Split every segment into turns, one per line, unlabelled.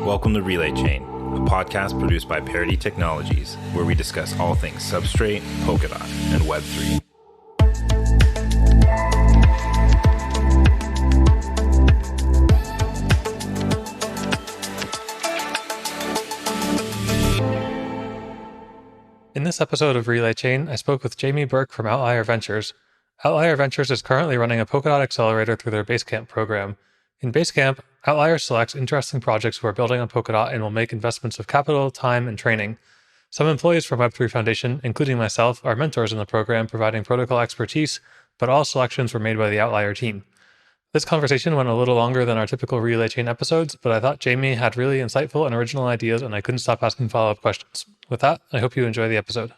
Welcome to Relay Chain, a podcast produced by Parity Technologies, where we discuss all things Substrate, Polkadot, and Web3.
In this episode of Relay Chain, I spoke with Jamie Burke from Outlier Ventures. Outlier Ventures is currently running a Polkadot accelerator through their Basecamp program. In Basecamp, Outlier selects interesting projects who are building on Polkadot and will make investments of capital, time, and training. Some employees from Web3 Foundation, including myself, are mentors in the program, providing protocol expertise, but all selections were made by the Outlier team. This conversation went a little longer than our typical Relay Chain episodes, but I thought Jamie had really insightful and original ideas, and I couldn't stop asking follow-up questions. With that, I hope you enjoy the episode.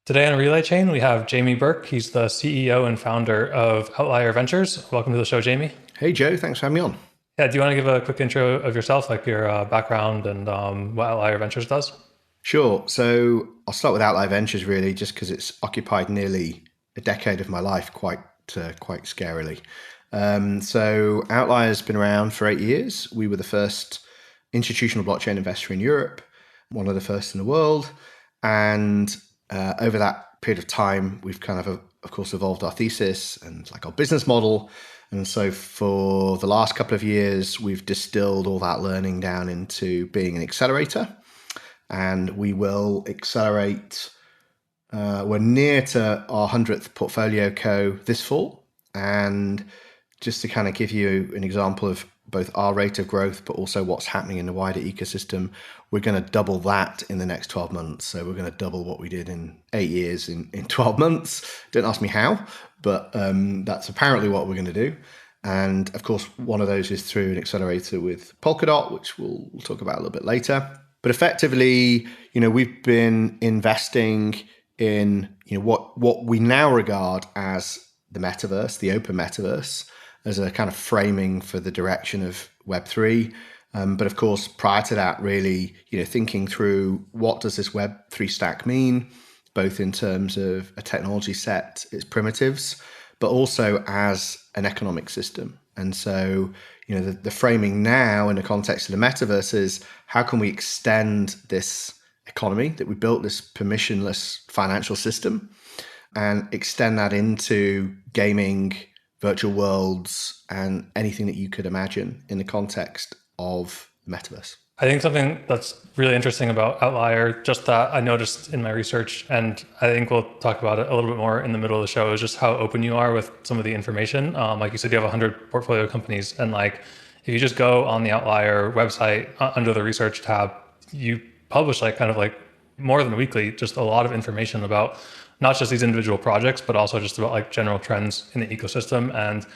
Today on Relay Chain, we have Jamie Burke. He's the CEO and founder of Outlier Ventures. Welcome to the show, Jamie.
Hey, Joe. Thanks for having me on.
Yeah, do you want to give a quick intro of yourself, like your background and what Outlier Ventures does?
Sure. So I'll start with Outlier Ventures, really, just because it's occupied nearly a decade of my life, quite scarily. So Outlier has been around for 8 years. We were the first institutional blockchain investor in Europe, one of the first in the world. And over that period of time, we've kind of course, evolved our thesis and like our business model. And so for the last couple of years, we've distilled all that learning down into being an accelerator. And we will accelerate, we're near to our 100th portfolio co this fall. And just to kind of give you an example of both our rate of growth, but also what's happening in the wider ecosystem, we're going to double that in the next 12 months. So we're going to double what we did in 8 years in 12 months. Don't ask me how, but that's apparently what we're going to do. And of course, one of those is through an accelerator with Polkadot, which we'll talk about a little bit later. But effectively, we've been investing in what we now regard as the metaverse, the open metaverse, as a kind of framing for the direction of Web3. But of course, prior to that, really, thinking through what does this Web3 stack mean, both in terms of a technology set, its primitives, but also as an economic system. And so, the framing now in the context of the metaverse is how can we extend this economy that we built, this permissionless financial system, and extend that into gaming, virtual worlds, and anything that you could imagine in the context of the metaverse.
I think something that's really interesting about Outlier, just that I noticed in my research, and I think we'll talk about it a little bit more in the middle of the show, is just how open you are with some of the information. Like you said, you have 100 portfolio companies, and like if you just go on the Outlier website under the research tab, you publish kind of more than weekly, just a lot of information about not just these individual projects, but also just about general trends in the ecosystem. And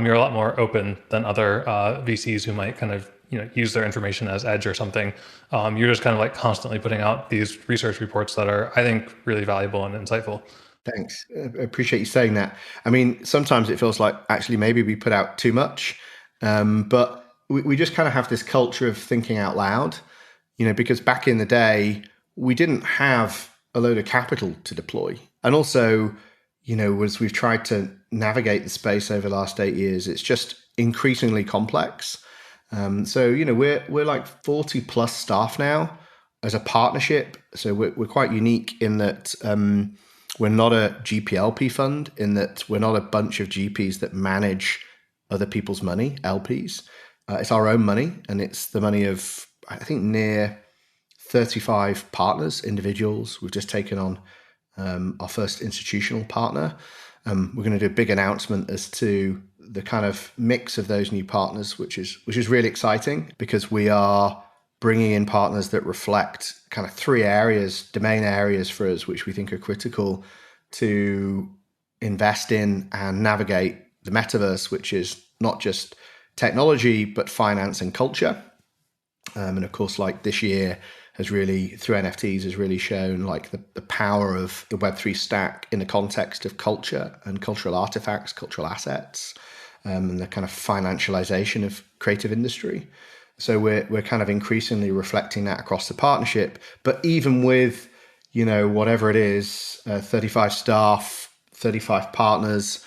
you're a lot more open than other VCs who might kind of use their information as edge or something. You're just kind of constantly putting out these research reports that are, I think, really valuable and insightful.
Thanks. I appreciate you saying that. I mean, sometimes it feels like actually maybe we put out too much, but we just kind of have this culture of thinking out loud, because back in the day, we didn't have a load of capital to deploy. And also, as we've tried to navigate the space over the last 8 years, it's just increasingly complex. So, we're like 40 plus staff now as a partnership. So we're quite unique in that we're not a GPLP fund, in that we're not a bunch of GPs that manage other people's money, LPs. It's our own money, and it's the money of, I think, near 35 partners, individuals. We've just taken on our first institutional partner. We're going to do a big announcement as to the kind of mix of those new partners, which is really exciting, because we are bringing in partners that reflect kind of 3 areas, domain areas for us, which we think are critical to invest in and navigate the metaverse, which is not just technology, but finance and culture. And of course, this year has really, through NFTs, has really shown the power of the Web3 stack in the context of culture and cultural artifacts, cultural assets, and the kind of financialization of creative industry. So we're kind of increasingly reflecting that across the partnership. But even with, whatever it is, 35 staff, 35 partners,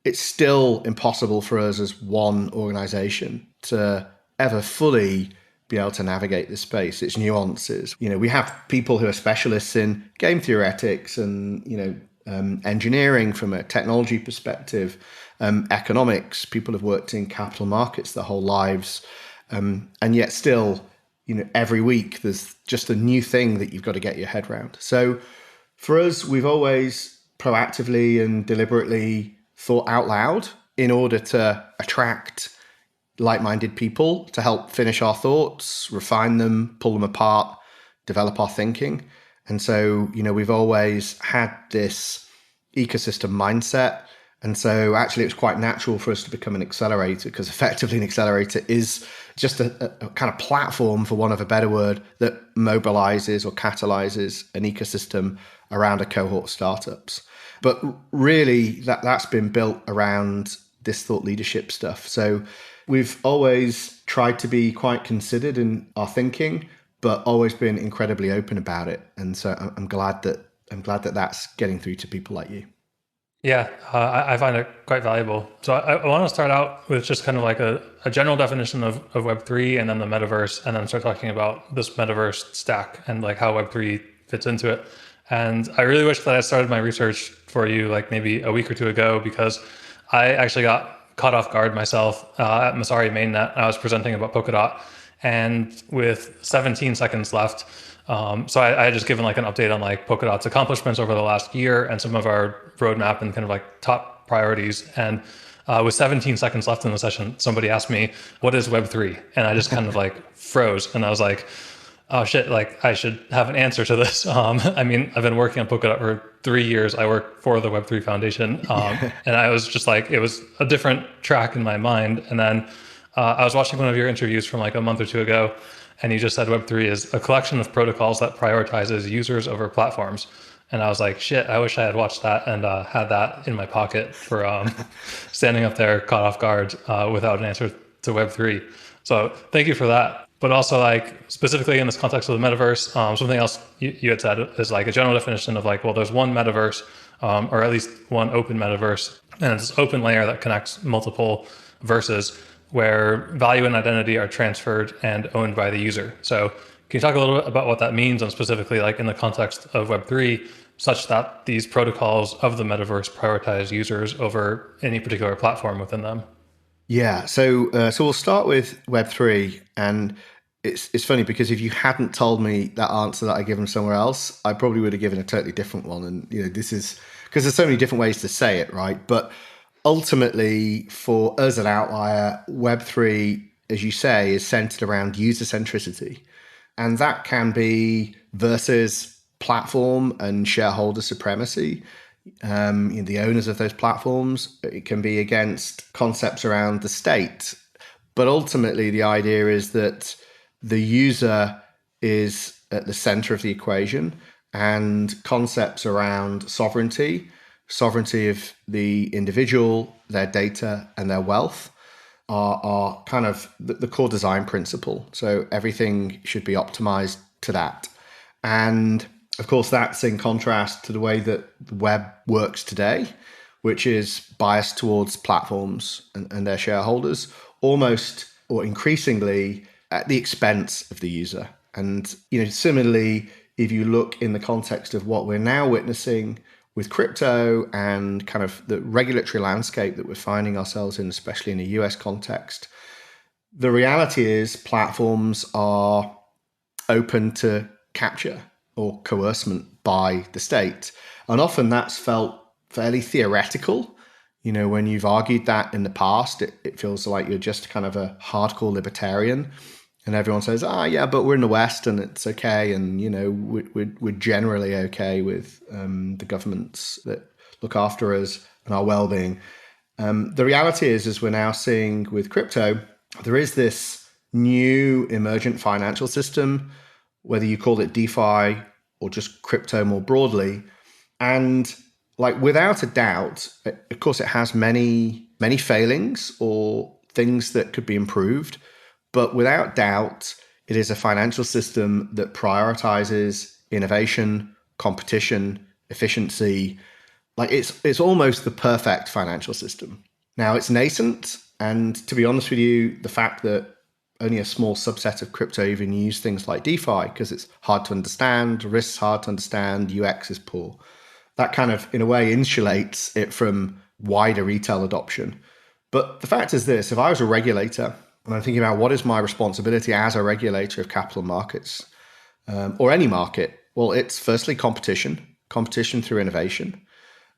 it's still impossible for us as one organization to ever fully be able to navigate this space, its nuances. We have people who are specialists in game theoretics and, engineering from a technology perspective, economics. People have worked in capital markets their whole lives. And yet still, every week there's just a new thing that you've got to get your head around. So for us, we've always proactively and deliberately thought out loud in order to attract like-minded people to help finish our thoughts, refine them, pull them apart, develop our thinking. And so, we've always had this ecosystem mindset. And so actually it was quite natural for us to become an accelerator, because effectively an accelerator is just a kind of platform, for want of a better word, that mobilizes or catalyzes an ecosystem around a cohort of startups. But really that's been built around this thought leadership stuff. So we've always tried to be quite considered in our thinking, but always been incredibly open about it. And so I'm glad that that's getting through to people like you.
Yeah, I find it quite valuable. So I want to start out with just kind of like a general definition of Web3 and then the metaverse, and then start talking about this Metaverse stack and like how Web3 fits into it. And I really wish that I started my research for you like maybe a week or two ago, because I actually got caught off guard myself at Masari Mainnet. I was presenting about Polkadot, and with 17 seconds left, so I had just given like an update on like Polkadot's accomplishments over the last year and some of our roadmap and kind of like top priorities. And with 17 seconds left in the session, somebody asked me, what is Web3? And I just kind of like froze. And I was like, oh shit, like I should have an answer to this. I mean, I've been working on Polkadot for 3 years. I work for the Web3 Foundation. And I was just like, it was a different track in my mind. And then I was watching one of your interviews from like a month or two ago, and you just said Web3 is a collection of protocols that prioritizes users over platforms. And I was like, shit, I wish I had watched that and had that in my pocket for standing up there caught off guard without an answer to Web3. So thank you for that. But also like specifically in this context of the metaverse, something else you had said is like a general definition of like, well, there's one metaverse or at least one open metaverse. And it's this open layer that connects multiple verses where value and identity are transferred and owned by the user. So can you talk a little bit about what that means, and specifically like in the context of Web3, such that these protocols of the metaverse prioritize users over any particular platform within them?
Yeah, so we'll start with Web3, and it's funny because if you hadn't told me that answer that I given somewhere else, I probably would have given a totally different one. And this is because there's so many different ways to say it, right? But ultimately, for us at Outlier, Web3, as you say, is centered around user-centricity. And that can be versus platform and shareholder supremacy. The owners of those platforms. It can be against concepts around the state. But ultimately, the idea is that the user is at the center of the equation, and concepts around sovereignty of the individual, their data, and their wealth are kind of the core design principle. So everything should be optimized to that. And of course, that's in contrast to the way that the web works today, which is biased towards platforms and their shareholders, almost or increasingly at the expense of the user. And similarly, if you look in the context of what we're now witnessing with crypto and kind of the regulatory landscape that we're finding ourselves in, especially in a US context, the reality is platforms are open to capture or coercion by the state. And often that's felt fairly theoretical. When you've argued that in the past, it feels like you're just kind of a hardcore libertarian. And everyone says, yeah, but we're in the West and it's okay. And, we're generally okay with the governments that look after us and our well-being. The reality is we're now seeing with crypto, there is this new emergent financial system, whether you call it DeFi or just crypto more broadly. And like without a doubt, of course, it has many, many failings or things that could be improved. But without doubt, it is a financial system that prioritizes innovation, competition, efficiency. Like it's almost the perfect financial system. Now it's nascent. And to be honest with you, the fact that only a small subset of crypto even use things like DeFi because it's hard to understand, risks hard to understand, UX is poor. That kind of, in a way, insulates it from wider retail adoption. But the fact is this, if I was a regulator and I'm thinking about what is my responsibility as a regulator of capital markets or any market, well, it's firstly competition through innovation,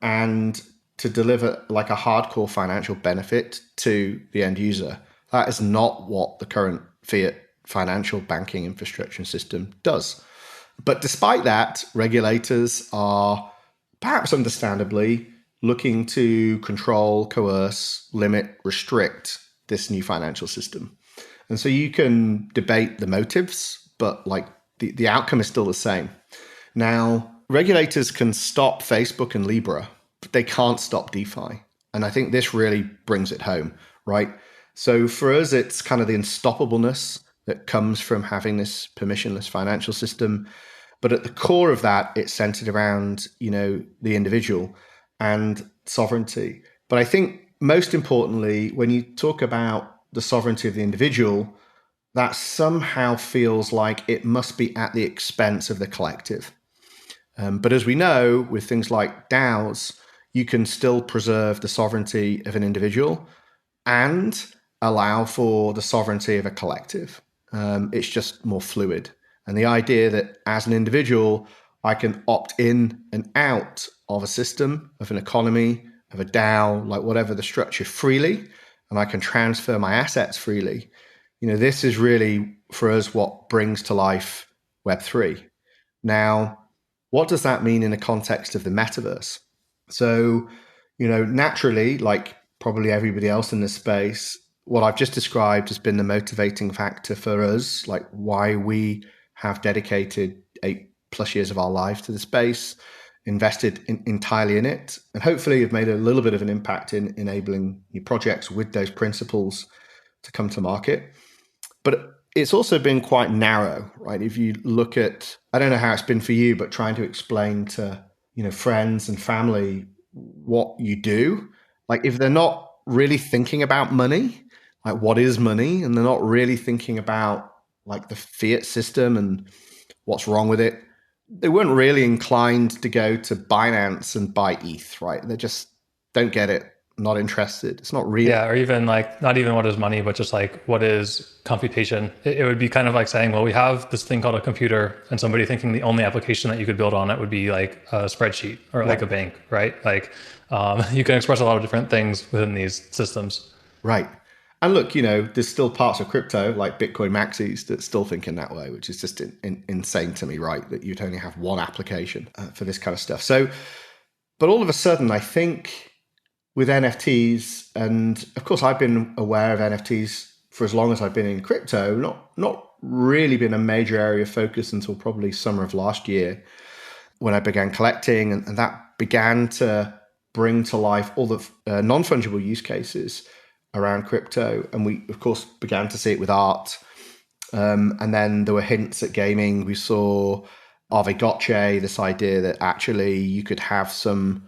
and to deliver like a hardcore financial benefit to the end user. That is not what the current fiat financial banking infrastructure system does. But despite that, regulators are perhaps understandably looking to control, coerce, limit, restrict this new financial system. And so you can debate the motives, but like the outcome is still the same. Now, regulators can stop Facebook and Libra, but they can't stop DeFi. And I think this really brings it home, right? So for us, it's kind of the unstoppableness that comes from having this permissionless financial system. But at the core of that, it's centered around, the individual and sovereignty. But I think most importantly, when you talk about the sovereignty of the individual, that somehow feels like it must be at the expense of the collective. But as we know, with things like DAOs, you can still preserve the sovereignty of an individual and allow for the sovereignty of a collective. It's just more fluid. And the idea that as an individual, I can opt in and out of a system, of an economy, of a DAO, like whatever the structure, freely, and I can transfer my assets freely. This is really, for us, what brings to life Web3. Now, what does that mean in the context of the metaverse? So, naturally, like probably everybody else in this space, what I've just described has been the motivating factor for us, like why we have dedicated 8+ years of our life to the space, invested entirely in it, and hopefully have made a little bit of an impact in enabling new projects with those principles to come to market. But it's also been quite narrow, right? If you look at, I don't know how it's been for you, but trying to explain to, friends and family what you do, like if they're not really thinking about money, like what is money, and they're not really thinking about like the fiat system and what's wrong with it, they weren't really inclined to go to Binance and buy ETH, right? They just don't get it. Not interested. It's not real.
Yeah, or even like not even what is money, but just like what is computation. It would be kind of like saying, well, we have this thing called a computer, and somebody thinking the only application that you could build on it would be like a spreadsheet or like a bank, right? Like you can express a lot of different things within these systems.
Right. And look, there's still parts of crypto like Bitcoin maxis that still think in that way, which is just insane to me, right? That you'd only have one application for this kind of stuff. So, but all of a sudden, I think with NFTs, and of course, I've been aware of NFTs for as long as I've been in crypto, not really been a major area of focus until probably summer of last year when I began collecting, and that began to bring to life all the non-fungible use cases around crypto. And we, of course, began to see it with art. And then there were hints at gaming. We saw aggregate, this idea that actually you could have some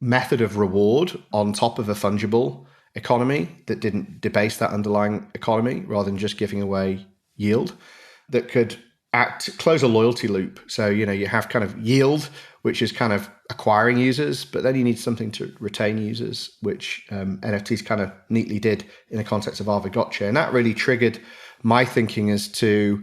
method of reward on top of a fungible economy that didn't debase that underlying economy rather than just giving away yield, that could close a loyalty loop. So, you have kind of yield, which is kind of acquiring users, but then you need something to retain users, which NFTs kind of neatly did in the context of aggregate. And that really triggered my thinking as to,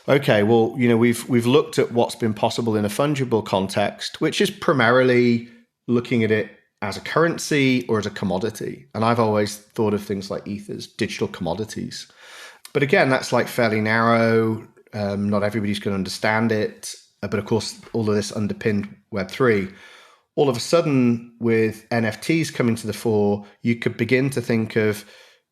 okay, well, we've looked at what's been possible in a fungible context, which is primarily looking at it as a currency or as a commodity. And I've always thought of things like ETH as digital commodities. But again, that's like fairly narrow. Not everybody's going to understand it. But of course, all of this underpinned Web3. All of a sudden, with NFTs coming to the fore, you could begin to think of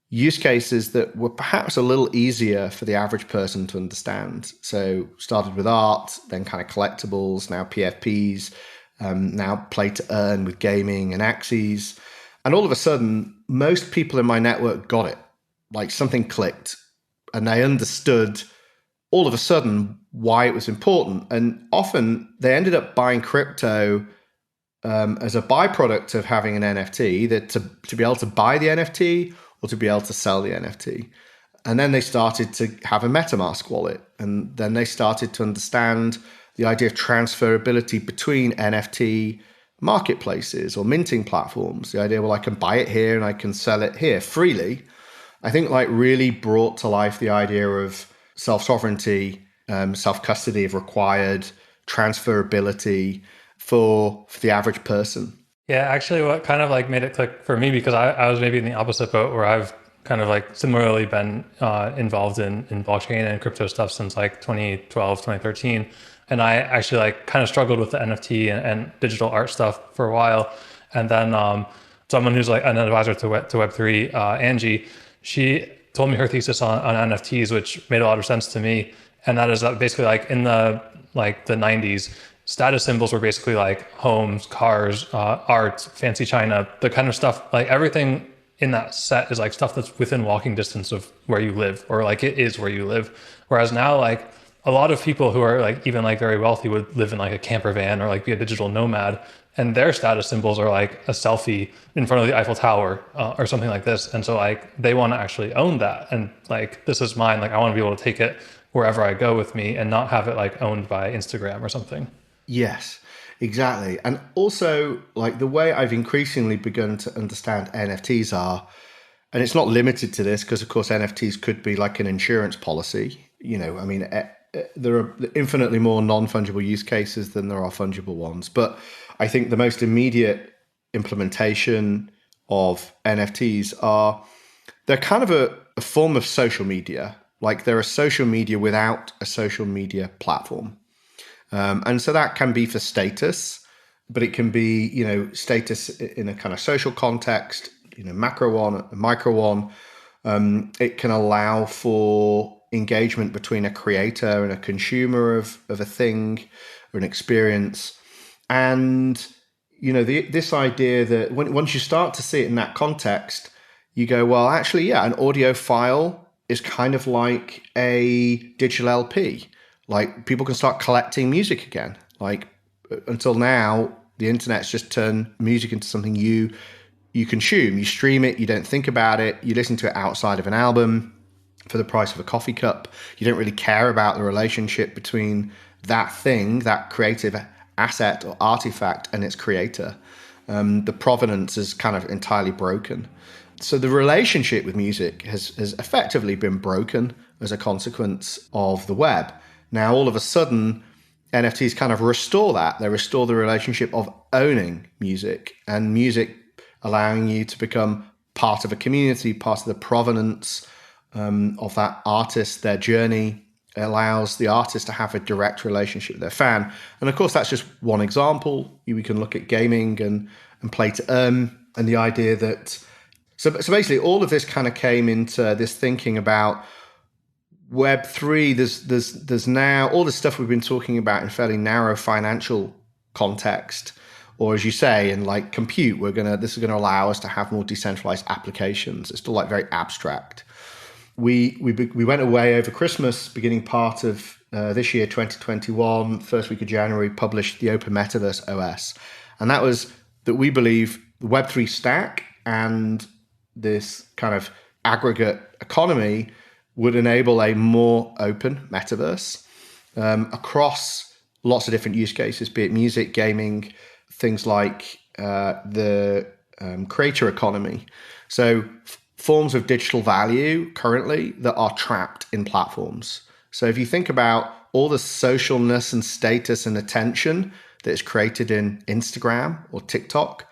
use cases that were perhaps a little easier for the average person to understand. So started with art, then kind of collectibles, now PFPs, now play to earn with gaming and Axes. And all of a sudden, most people in my network got it. Like something clicked and they understood all of a sudden why it was important. And often they ended up buying crypto as a byproduct of having an NFT, that to be able to buy the NFT or to be able to sell the NFT. And then they started to have a MetaMask wallet. And then they started to understand the idea of transferability between NFT marketplaces or minting platforms. The idea, well, I can buy it here and I can sell it here freely. I think like really brought to life the idea of self-sovereignty, self-custody of required transferability for the average person.
Yeah, actually what kind of like made it click for me, because I was maybe in the opposite boat where I've kind of like similarly been involved in blockchain and crypto stuff since like 2012, 2013. And I actually like kind of struggled with the NFT and digital art stuff for a while. And then someone who's like an advisor to Web3, Angie, she told me her thesis on NFTs, which made a lot of sense to me. And that is that basically like in the 90s, status symbols were basically like homes, cars, art, fancy china, the kind of stuff, like everything in that set is like stuff that's within walking distance of where you live, or like it is where you live. Whereas now, like a lot of people who are like even like very wealthy would live in like a camper van or like be a digital nomad, and their status symbols are like a selfie in front of the Eiffel Tower or something like this. And so like they want to actually own that, and like this is mine. Like I want to be able to take it wherever I go with me and not have it like owned by Instagram or something.
Yes, exactly. And also like the way I've increasingly begun to understand NFTs are, and it's not limited to this because of course NFTs could be like an insurance policy. You know, I mean, there are infinitely more non-fungible use cases than there are fungible ones. But I think the most immediate implementation of NFTs are, they're kind of a form of social media. Like they're a social media without a social media platform. And so that can be for status, but it can be, you know, status in a kind of social context, you know, macro one, micro one. It can allow for engagement between a creator and a consumer of a thing or an experience. And, you know, this idea that once you start to see it in that context, you go, well, actually, yeah, an audio file is kind of like a digital LP. Like people can start collecting music again. Like until now, the internet's just turned music into something you consume. You stream it, you don't think about it, you listen to it outside of an album for the price of a coffee cup. You don't really care about the relationship between that thing, that creative asset or artifact, and its creator. The provenance is kind of entirely broken. So the relationship with music has effectively been broken as a consequence of the web. Now, all of a sudden, NFTs kind of restore that. They restore the relationship of owning music, and music allowing you to become part of a community, part of the provenance of that artist, their journey. It allows the artist to have a direct relationship with their fan. And of course, that's just one example. We can look at gaming and play to earn, and the idea that... So basically, all of this kind of came into this thinking about Web3. There's now all the stuff we've been talking about in fairly narrow financial context, or as you say, in like compute, this is gonna allow us to have more decentralized applications. It's still like very abstract. We went away over Christmas, beginning part of this year, 2021, first week of January, published the Open Metaverse OS, and that was that we believe the Web3 Stack and this kind of aggregate economy would enable a more open metaverse across lots of different use cases, be it music, gaming, things like the creator economy. So forms of digital value currently that are trapped in platforms. So if you think about all the socialness and status and attention that is created in Instagram or TikTok,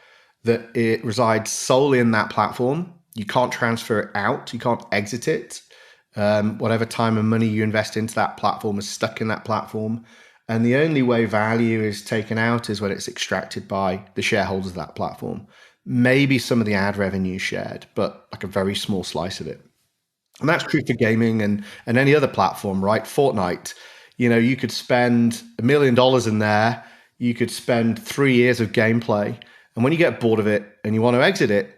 that it resides solely in that platform. You can't transfer it out. You can't exit it. Whatever time and money you invest into that platform is stuck in that platform. And the only way value is taken out is when it's extracted by the shareholders of that platform. Maybe some of the ad revenue shared, but like a very small slice of it. And that's true for gaming and any other platform, right? Fortnite, you could spend $1 million in there. You could spend 3 years of gameplay. And when you get bored of it and you want to exit it,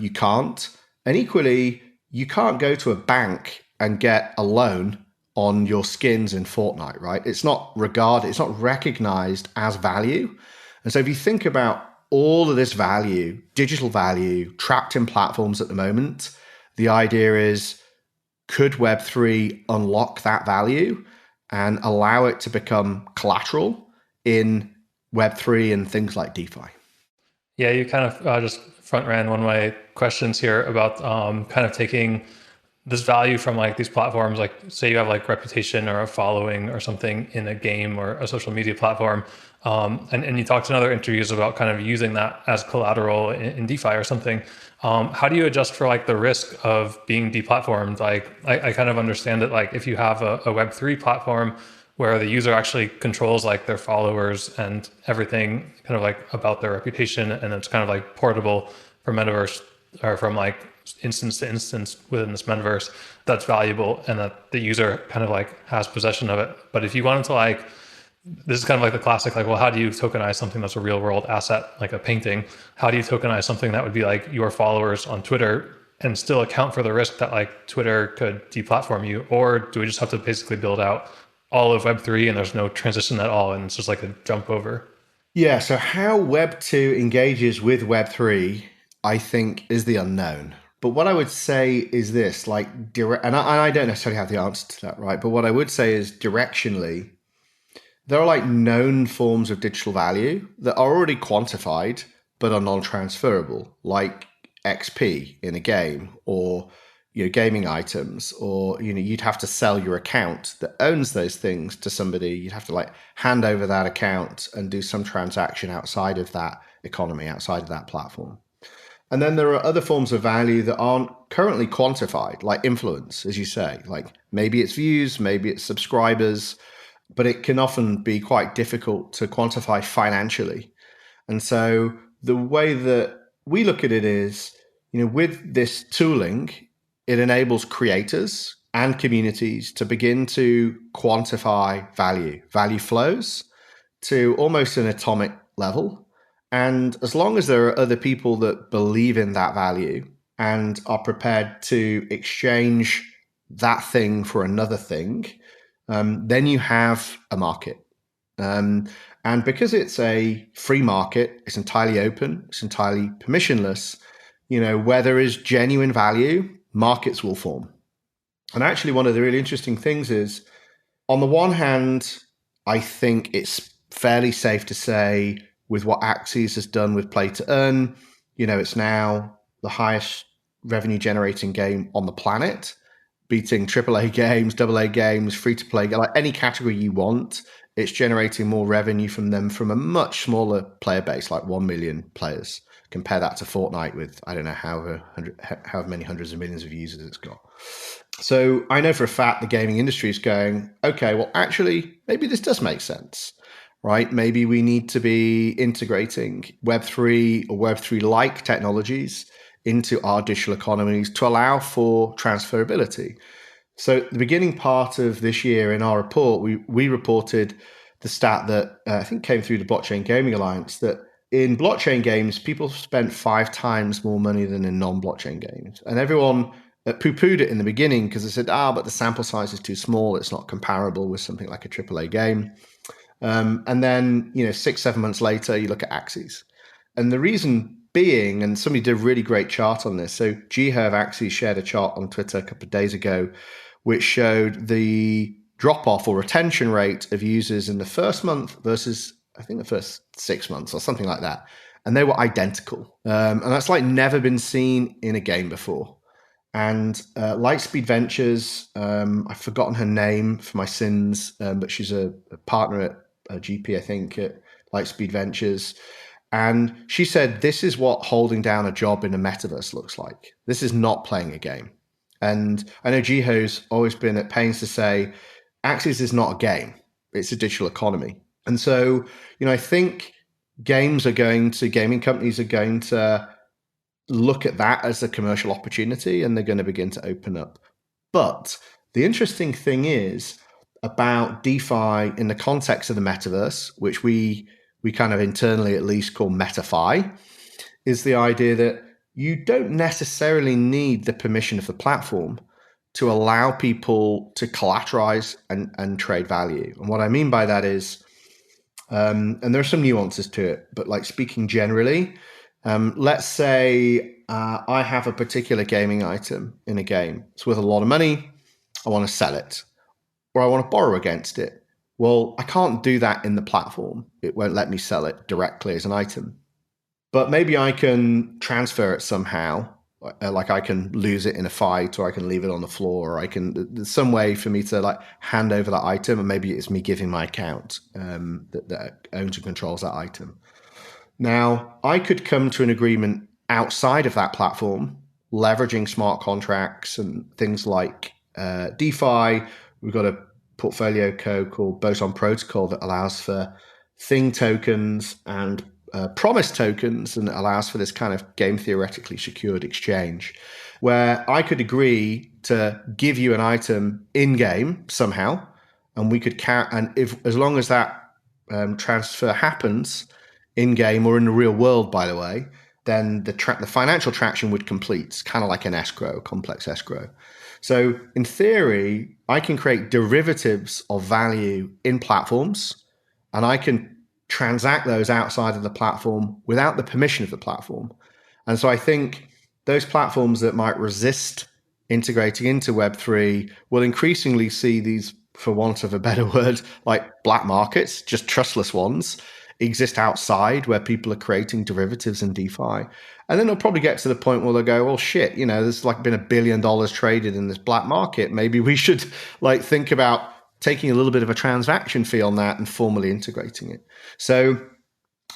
you can't. And equally, you can't go to a bank and get a loan on your skins in Fortnite, right? It's not recognized as value. And so if you think about all of this value, digital value, trapped in platforms at the moment, the idea is could Web3 unlock that value and allow it to become collateral in Web3 and things like DeFi?
Yeah, you kind of just front ran one of my questions here about kind of taking this value from like these platforms, like say you have like reputation or a following or something in a game or a social media platform. And you talked in other interviews about kind of using that as collateral in DeFi or something. How do you adjust for like the risk of being deplatformed? Like I kind of understand that like if you have a Web3 platform where the user actually controls like their followers and everything kind of like about their reputation, and it's kind of like portable from Metaverse or from like instance to instance within this metaverse, that's valuable and that the user kind of like has possession of it. But if you wanted to like, this is kind of like the classic, like, well, how do you tokenize something that's a real world asset, like a painting? How do you tokenize something that would be like your followers on Twitter and still account for the risk that like Twitter could deplatform you? Or do we just have to basically build out all of Web3 and there's no transition at all and it's just like a jump over?
Yeah, so how Web2 engages with Web3, I think, is the unknown. But what I would say is this, like, and I don't necessarily have the answer to that, right? But what I would say is directionally, there are like known forms of digital value that are already quantified, but are non-transferable, like XP in a game, or gaming items, or you'd have to sell your account that owns those things to somebody. You'd have to like hand over that account and do some transaction outside of that economy, outside of that platform. And then there are other forms of value that aren't currently quantified, like influence, as you say. Like maybe it's views, maybe it's subscribers, but it can often be quite difficult to quantify financially. And so the way that we look at it is, with this tooling, it enables creators and communities to begin to quantify value flows to almost an atomic level. And as long as there are other people that believe in that value and are prepared to exchange that thing for another thing, then you have a market. And because it's a free market, it's entirely open, it's entirely permissionless, where there is genuine value, markets will form. And actually, one of the really interesting things is, on the one hand, I think it's fairly safe to say, with what Axie has done with Play to Earn, it's now the highest revenue generating game on the planet, beating AAA games, AA games, free to play, like any category you want. It's generating more revenue from them from a much smaller player base, like 1 million players. Compare that to Fortnite with, I don't know, however many hundreds of millions of users it's got. So I know for a fact the gaming industry is going, okay, well, actually, maybe this does make sense. Right? Maybe we need to be integrating Web3 or Web3-like technologies into our digital economies to allow for transferability. So the beginning part of this year in our report, we reported the stat that I think came through the Blockchain Gaming Alliance, that in blockchain games, people spent 5 times more money than in non-blockchain games. And everyone poo-pooed it in the beginning because they said, but the sample size is too small. It's not comparable with something like a AAA game. And then, 6-7 months later, you look at Axie's. And the reason being, and somebody did a really great chart on this. So Jiho of Axie shared a chart on Twitter a couple of days ago, which showed the drop-off or retention rate of users in the first month versus, I think, the first 6 months or something like that. And they were identical. And that's like never been seen in a game before. And Lightspeed Ventures, I've forgotten her name for my sins, but she's a partner at GP, I think, at Lightspeed Ventures. And she said, this is what holding down a job in a metaverse looks like. This is not playing a game. And I know Jiho's always been at pains to say, Axis is not a game. It's a digital economy. And so, I think gaming companies are going to look at that as a commercial opportunity, and they're going to begin to open up. But the interesting thing is about DeFi in the context of the metaverse, which we kind of internally at least call MetaFi, is the idea that you don't necessarily need the permission of the platform to allow people to collateralize and trade value. And what I mean by that is, and there are some nuances to it, but like speaking generally, let's say I have a particular gaming item in a game. It's worth a lot of money. I want to sell it, or I want to borrow against it. Well, I can't do that in the platform. It won't let me sell it directly as an item. But maybe I can transfer it somehow. Like I can lose it in a fight, or I can leave it on the floor, or there's some way for me to like hand over that item, and maybe it's me giving my account that owns and controls that item. Now, I could come to an agreement outside of that platform, leveraging smart contracts and things like DeFi. We've got a portfolio code called Boson Protocol that allows for thing tokens and promise tokens, and it allows for this kind of game theoretically secured exchange where I could agree to give you an item in game somehow, and we could and if as long as that transfer happens in game or in the real world, by the way, then the financial traction would complete. It's kind of like an escrow, complex escrow. So in theory, I can create derivatives of value in platforms, and I can transact those outside of the platform without the permission of the platform. And so I think those platforms that might resist integrating into Web3 will increasingly see these, for want of a better word, like black markets, just trustless ones, exist outside where people are creating derivatives in DeFi. And then they'll probably get to the point where they'll go, well, shit, there's like been $1 billion traded in this black market. Maybe we should like think about taking a little bit of a transaction fee on that and formally integrating it. So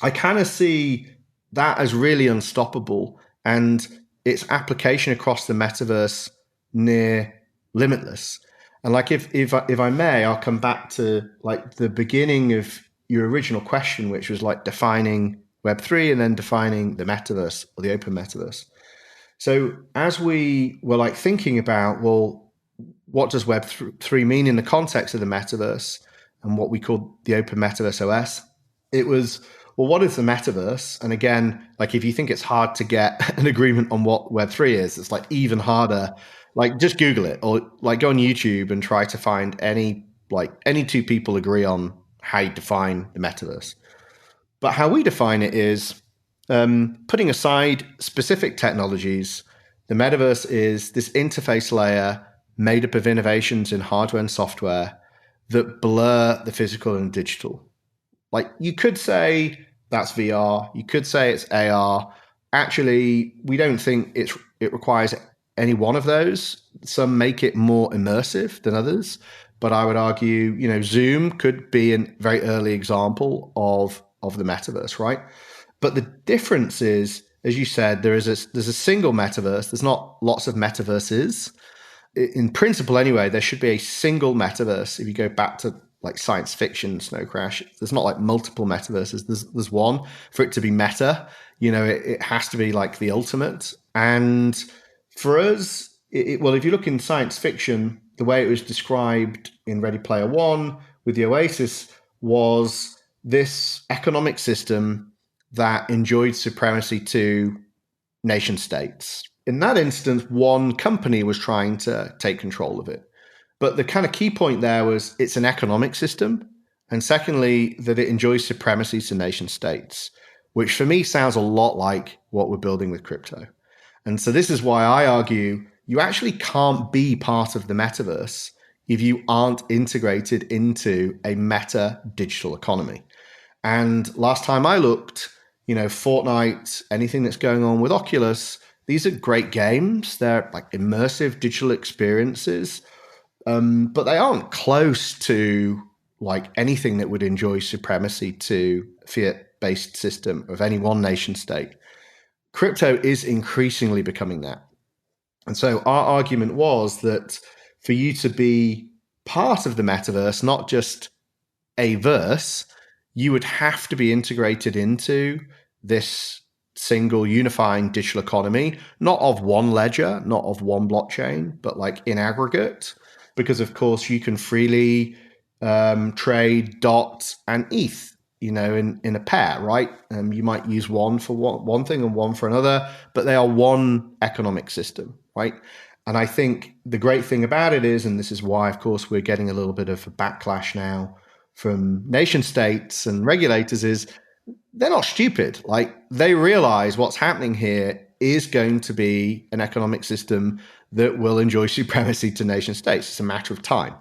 I kind of see that as really unstoppable, and its application across the metaverse near limitless. And like if I may, I'll come back to like the beginning of your original question, which was like defining Web3 and then defining the metaverse or the open metaverse. So as we were like thinking about, well, what does Web3 mean in the context of the metaverse and what we call the open metaverse OS? It was, well, what is the metaverse? And again, like if you think it's hard to get an agreement on what Web3 is, it's like even harder. Like just Google it, or like go on YouTube and try to find any two people agree on how you define the metaverse. But how we define it is putting aside specific technologies. The metaverse is this interface layer made up of innovations in hardware and software that blur the physical and digital. Like you could say that's VR, you could say it's AR. Actually, we don't think it requires any one of those. Some make it more immersive than others. But I would argue, Zoom could be a very early example of the metaverse, right? But the difference is, as you said, there's a single metaverse. There's not lots of metaverses. In principle, anyway, there should be a single metaverse. If you go back to like science fiction, Snow Crash, there's not like multiple metaverses. There's one. For it to be meta, it has to be like the ultimate. And for us, well, if you look in science fiction, the way it was described in Ready Player One with the Oasis was this economic system that enjoyed supremacy to nation states. In that instance, one company was trying to take control of it. But the kind of key point there was it's an economic system. And secondly, that it enjoys supremacy to nation states, which for me sounds a lot like what we're building with crypto. And so this is why I argue you actually can't be part of the metaverse if you aren't integrated into a meta digital economy. And last time I looked, Fortnite, anything that's going on with Oculus, these are great games. They're like immersive digital experiences, but they aren't close to like anything that would enjoy supremacy to fiat-based system of any one nation state. Crypto is increasingly becoming that. And so our argument was that for you to be part of the metaverse, not just a verse, you would have to be integrated into this single unifying digital economy, not of one ledger, not of one blockchain, but like in aggregate, because of course you can freely trade DOT and ETH, in a pair, right? You might use one for one thing and one for another, but they are one economic system, right? And I think the great thing about it is, and this is why, of course, we're getting a little bit of a backlash now from nation states and regulators, is they're not stupid. Like they realize what's happening here is going to be an economic system that will enjoy supremacy to nation states. It's a matter of time.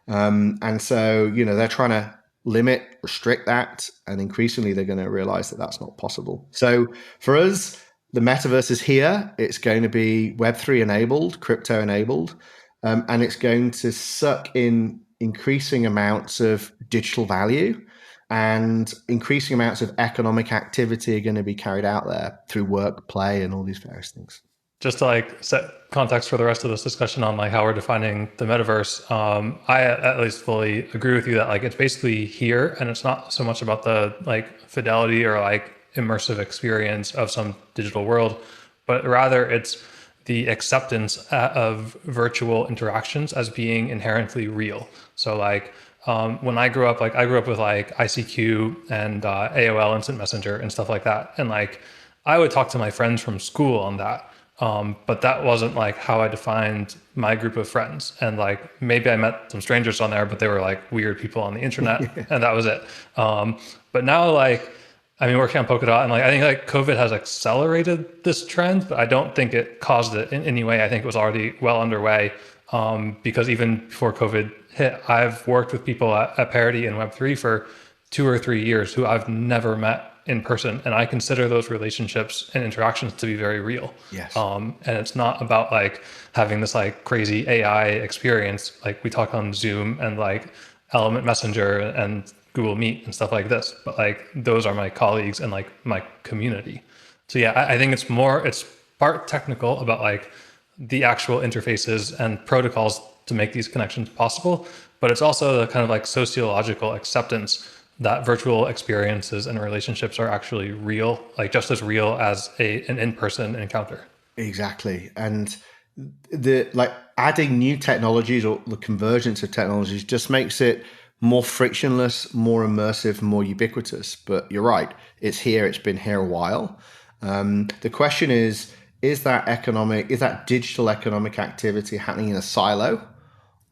And so, they're trying to limit, restrict that, and increasingly they're going to realize that that's not possible. So for us, the metaverse is here. It's going to be Web3 enabled, crypto enabled, and it's going to suck in increasing amounts of digital value, and increasing amounts of economic activity are going to be carried out there through work, play, and all these various things.
Just to set context for the rest of this discussion on how we're defining the metaverse, I at least fully agree with you that it's basically here, and it's not so much about the fidelity or immersive experience of some digital world, but rather it's the acceptance of virtual interactions as being inherently real. So when I grew up, I grew up with ICQ and AOL Instant Messenger and stuff like that, and I would talk to my friends from school on that. But that wasn't how I defined my group of friends. And maybe I met some strangers on there, but they were weird people on the internet and that was it. But now working on Polkadot, and I think COVID has accelerated this trend, but I don't think it caused it in any way. I think it was already well underway, because even before COVID hit, I've worked with people at Parity and Web3 for 2 or 3 years who I've never met in person, and I consider those relationships and interactions to be very real.
Yes.
And it's not about having this crazy AI experience we talk on Zoom and Element Messenger and Google Meet and stuff like this, but those are my colleagues and my community. So yeah, I think it's part technical about the actual interfaces and protocols to make these connections possible, but it's also the kind of sociological acceptance that virtual experiences and relationships are actually real, just as real as an in-person encounter.
Exactly. And the adding new technologies or the convergence of technologies just makes it more frictionless, more immersive, more ubiquitous. But you're right, it's here, it's been here a while. The question is that digital economic activity happening in a silo,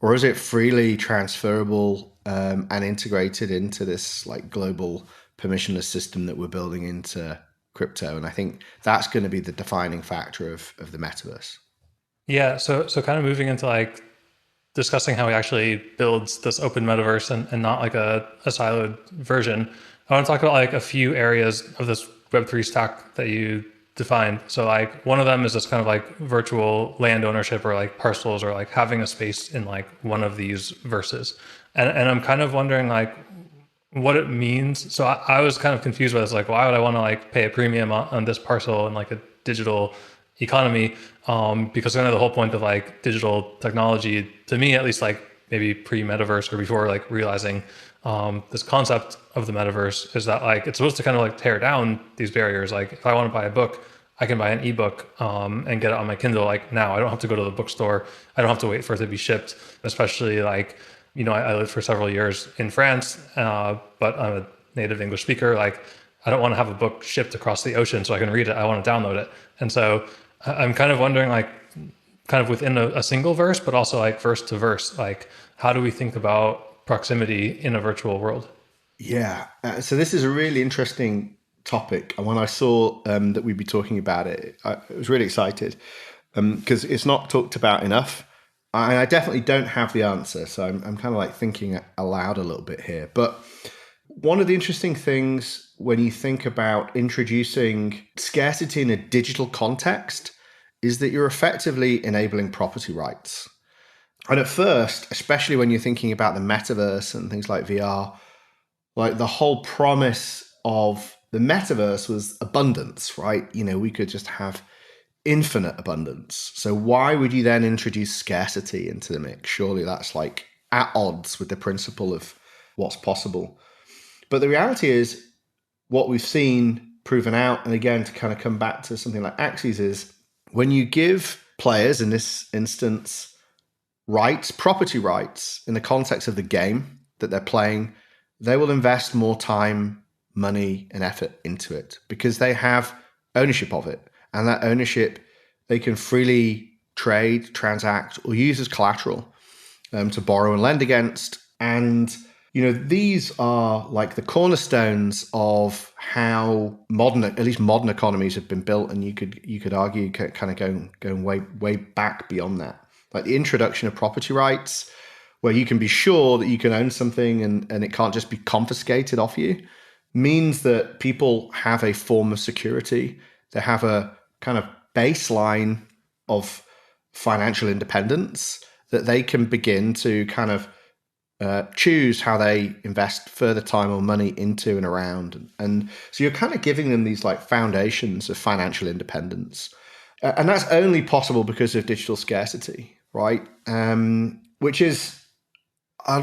or is it freely transferable and integrated into this global permissionless system that we're building into crypto? And I think that's going to be the defining factor of the metaverse.
Yeah. So kind of moving into discussing how he actually builds this open metaverse and not a siloed version, I want to talk about a few areas of this Web3 stack that you defined. So one of them is this kind of virtual land ownership or parcels or having a space in one of these verses. And I'm kind of wondering what it means. So I was kind of confused by this, why would I want to pay a premium on this parcel in a digital economy? Because kind of the whole point of digital technology, to me at least, maybe pre-metaverse or before realizing this concept of the metaverse, is that it's supposed to kind of tear down these barriers. If I want to buy a book, I can buy an ebook and get it on my Kindle now. I don't have to go to the bookstore. I don't have to wait for it to be shipped, especially I lived for several years in France, but I'm a native English speaker. I don't want to have a book shipped across the ocean so I can read it. I want to download it. And so I'm kind of wondering, kind of within a single verse, but also verse to verse, how do we think about proximity in a virtual world?
Yeah. So this is a really interesting topic. And when I saw that we'd be talking about it, I was really excited because it's not talked about enough. I definitely don't have the answer. So I'm kind of thinking aloud a little bit here. But one of the interesting things when you think about introducing scarcity in a digital context is that you're effectively enabling property rights. And at first, especially when you're thinking about the metaverse and things like VR, the whole promise of the metaverse was abundance, right? We could just have infinite abundance. So why would you then introduce scarcity into the mix? Surely that's at odds with the principle of what's possible. But the reality is what we've seen proven out, and again, to kind of come back to something like Axes, is when you give players, in this instance, rights, property rights in the context of the game that they're playing, they will invest more time, money, and effort into it because they have ownership of it. And that ownership, they can freely trade, transact, or use as collateral to borrow and lend against. And These are like the cornerstones of how at least modern economies have been built, and you could argue kind of going way back beyond that. Like the introduction of property rights, where you can be sure that you can own something and it can't just be confiscated off you, means that people have a form of security. They have a kind of baseline of financial independence that they can begin to kind of choose how they invest further time or money into and around. And so you're kind of giving them these like foundations of financial independence. And that's only possible because of digital scarcity, right? Which is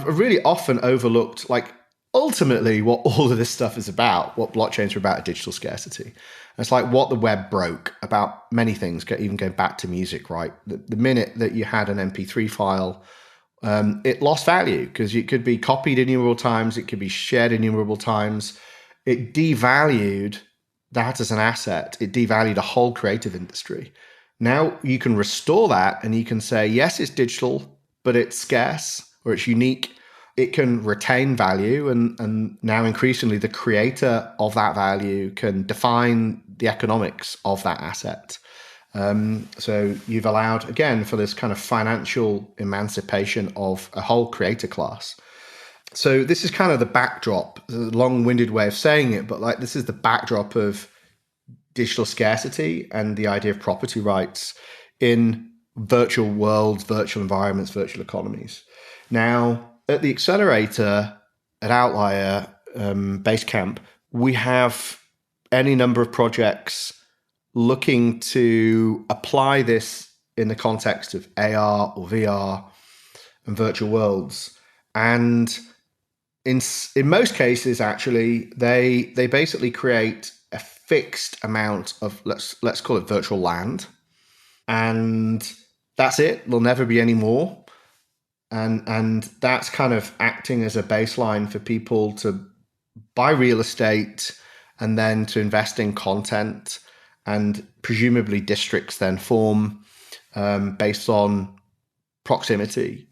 really often overlooked. Like ultimately what all of this stuff is about, what blockchains are about, digital scarcity. And it's like what the web broke about many things, even going back to music, right? The minute that you had an MP3 file, it lost value because it could be copied innumerable times. It could be shared innumerable times. It devalued that as an asset. It devalued a whole creative industry. Now you can restore that and you can say, yes, it's digital, but it's scarce or it's unique. It can retain value. And now increasingly the creator of that value can define the economics of that asset. So you've allowed, again, for this kind of financial emancipation of a whole creator class. So this is kind of the backdrop, a long-winded way of saying it, but like this is the backdrop of digital scarcity and the idea of property rights in virtual worlds, virtual environments, virtual economies. Now, at the accelerator at Outlier Basecamp, we have any number of projects looking to apply this in the context of AR or VR and virtual worlds. And in most cases, actually, they basically create a fixed amount of, let's call it virtual land. And that's it. There'll never be any more. And that's kind of acting as a baseline for people to buy real estate and then to invest in content. And presumably districts then form based on proximity,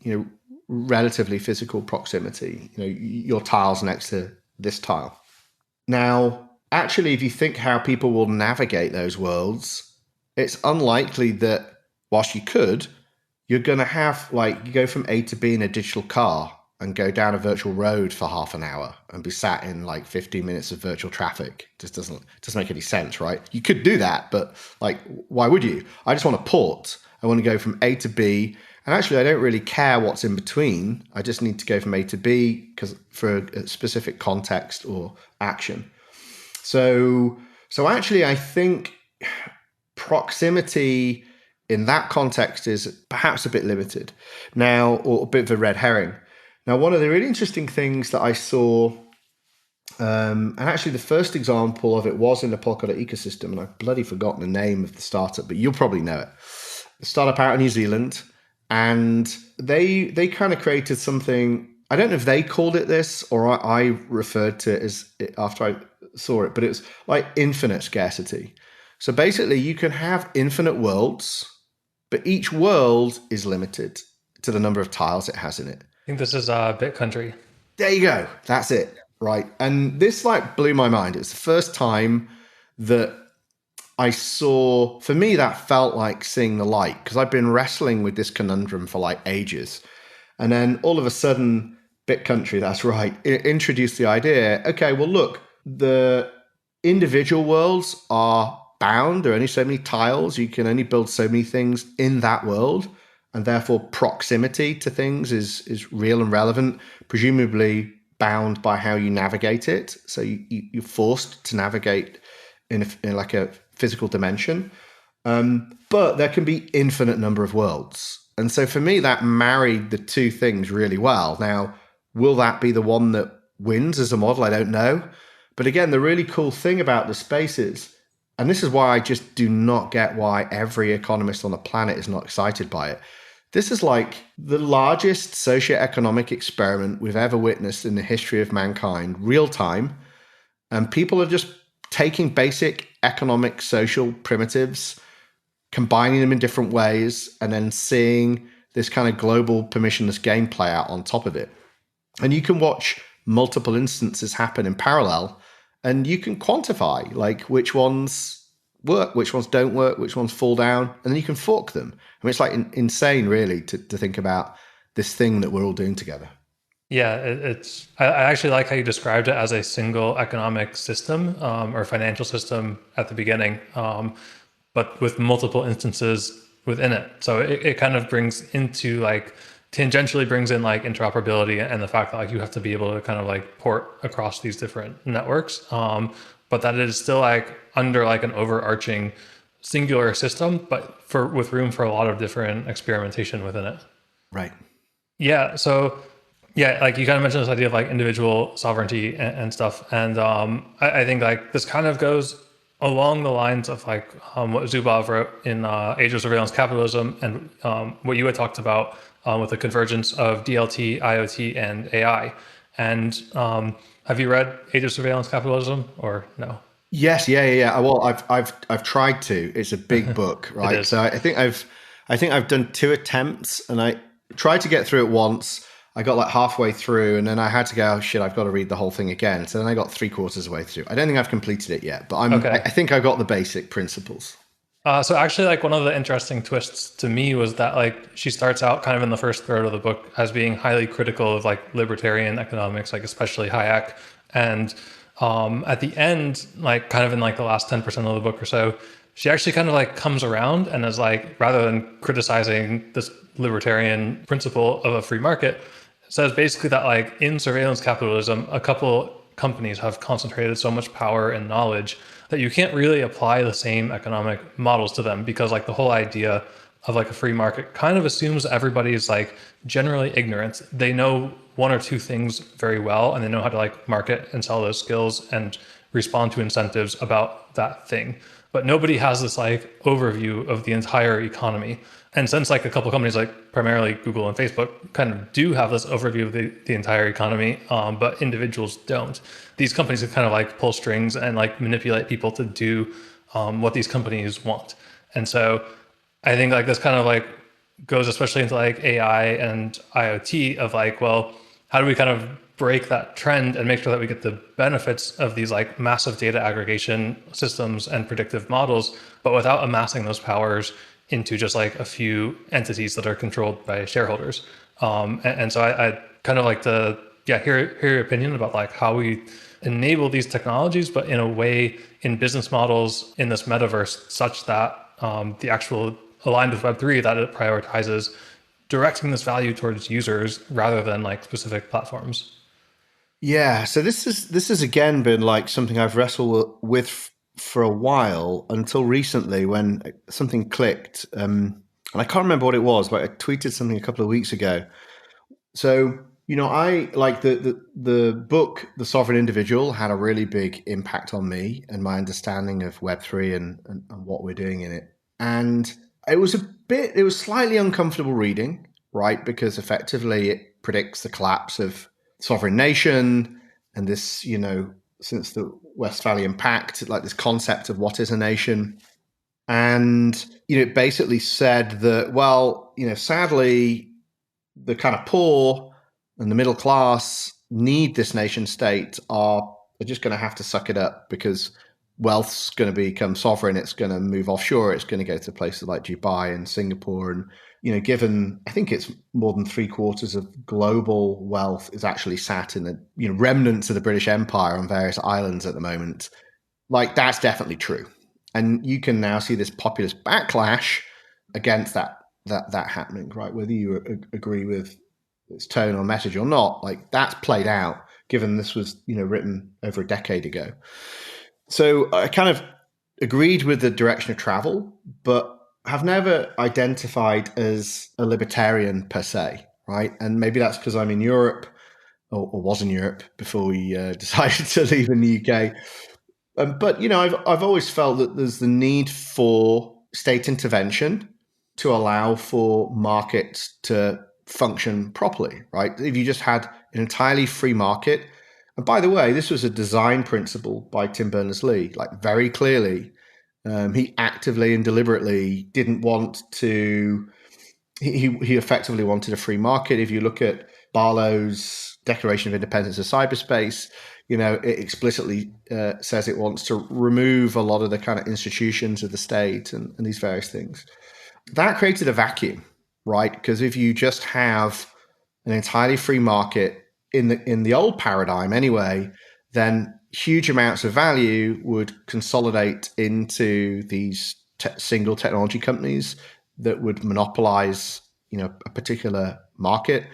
relatively physical proximity, your tiles next to this tile. Now, actually, if you think how people will navigate those worlds, it's unlikely that whilst you could, you're going to have you go from A to B in a digital car and go down a virtual road for half an hour and be sat in 15 minutes of virtual traffic. It just doesn't make any sense, right? You could do that, but why would you? I just want to port. I want to go from A to B. And actually, I don't really care what's in between. I just need to go from A to B for a specific context or action. So actually, I think proximity in that context is perhaps a bit limited now, or a bit of a red herring. Now, one of the really interesting things that I saw, and actually the first example of it was in the Polkadot ecosystem, and I've bloody forgotten the name of the startup, but you'll probably know it. The startup out of New Zealand, and they kind of created something. I don't know if they called it this or I referred to it as it after I saw it, but it was like infinite scarcity. So basically, you can have infinite worlds, but each world is limited to the number of tiles it has in it.
I think this is BitCountry.
There you go. That's it. Right. And this blew my mind. It was the first time that I saw, for me, that felt like seeing the light, because I've been wrestling with this conundrum for ages. And then all of a sudden, BitCountry, that's right, it introduced the idea, okay, well, look, the individual worlds are bound. There are only so many tiles. You can only build so many things in that world. And therefore, proximity to things is real and relevant, presumably bound by how you navigate it. So you're forced to navigate in a physical dimension. But there can be infinite number of worlds. And so for me, that married the two things really well. Now, will that be the one that wins as a model? I don't know. But again, the really cool thing about the space is, and this is why I just do not get why every economist on the planet is not excited by it. This is the largest socioeconomic experiment we've ever witnessed in the history of mankind, real time. And people are just taking basic economic, social primitives, combining them in different ways, and then seeing this kind of global permissionless game play out on top of it. And you can watch multiple instances happen in parallel, and you can quantify like which ones work, which ones don't work, which ones fall down, and then you can fork them. I mean, it's like insane, really, to think about this thing that we're all doing together.
Yeah, I actually like how you described it as a single economic system or financial system at the beginning, but with multiple instances within it. So it kind of brings into like tangentially brings in like interoperability and the fact that like you have to be able to kind of like port across these different networks, but that it is still like under like an overarching singular system, but with room for a lot of different experimentation within it.
Right.
Yeah. So yeah, like you kind of mentioned this idea of like individual sovereignty and stuff. And I think like this kind of goes along the lines of like what Zuboff wrote in Age of Surveillance Capitalism and what you had talked about with the convergence of DLT, IoT, and AI. And have you read Age of Surveillance Capitalism or no?
Yes, yeah. Well, I've tried to. It's a big book, right? So I think I've done 2 attempts, and I tried to get through it once. I got like halfway through, and then I had to go, oh, shit, I've got to read the whole thing again. So then I got 3/4 of the way through. I don't think I've completed it yet, but I think I got the basic principles.
So actually, like one of the interesting twists to me was that like she starts out kind of in the first third of the book as being highly critical of like libertarian economics, like especially Hayek, and at the end, like kind of in like the last 10% of the book or so, she actually kind of like comes around and is like, rather than criticizing this libertarian principle of a free market, says basically that like in surveillance capitalism, a couple companies have concentrated so much power and knowledge that you can't really apply the same economic models to them, because like the whole idea of like a free market kind of assumes everybody is like generally ignorant. They know 1 or 2 things very well, and they know how to like market and sell those skills and respond to incentives about that thing. But nobody has this like overview of the entire economy. And since like a couple of companies like primarily Google and Facebook kind of do have this overview of the entire economy, but individuals don't, these companies can kind of like pull strings and like manipulate people to do what these companies want. And so I think like this kind of like goes especially into like AI and IoT of like, well, how do we kind of break that trend and make sure that we get the benefits of these like massive data aggregation systems and predictive models, but without amassing those powers into just like a few entities that are controlled by shareholders. And so I kind of like to hear your opinion about like how we enable these technologies, but in a way in business models in this metaverse such that the actual aligned with Web3, that it prioritizes directing this value towards users rather than like specific platforms.
Yeah, so this has again been like something I've wrestled with for a while until recently when something clicked. And I can't remember what it was, but I tweeted something a couple of weeks ago. So, I like the book, The Sovereign Individual, had a really big impact on me and my understanding of Web3 and what we're doing in it. And it was slightly uncomfortable reading, right? Because effectively it predicts the collapse of sovereign nation and this, since the Westphalian Pact, like this concept of what is a nation. And, it basically said that, well, sadly, the kind of poor and the middle class need this nation state are just going to have to suck it up because wealth's going to become sovereign. It's going to move offshore. It's going to go to places like Dubai and Singapore. And, given I think it's more than 3/4 of global wealth is actually sat in the, remnants of the British Empire on various islands at the moment. Like that's definitely true. And you can now see this populist backlash against that happening, right? Whether you agree with its tone or message or not, like that's played out given this was, written over a decade ago. So I kind of agreed with the direction of travel, but have never identified as a libertarian per se, right? And maybe that's because I'm in Europe or was in Europe before we decided to leave in the UK. But, I've always felt that there's the need for state intervention to allow for markets to function properly, right? If you just had an entirely free market, and by the way, this was a design principle by Tim Berners-Lee, like very clearly. He actively and deliberately didn't want to. He effectively wanted a free market. If you look at Barlow's Declaration of Independence of Cyberspace, it explicitly says it wants to remove a lot of the kind of institutions of the state and these various things. That created a vacuum, right? Because if you just have an entirely free market in the old paradigm anyway, then huge amounts of value would consolidate into these single technology companies that would monopolize, a particular market.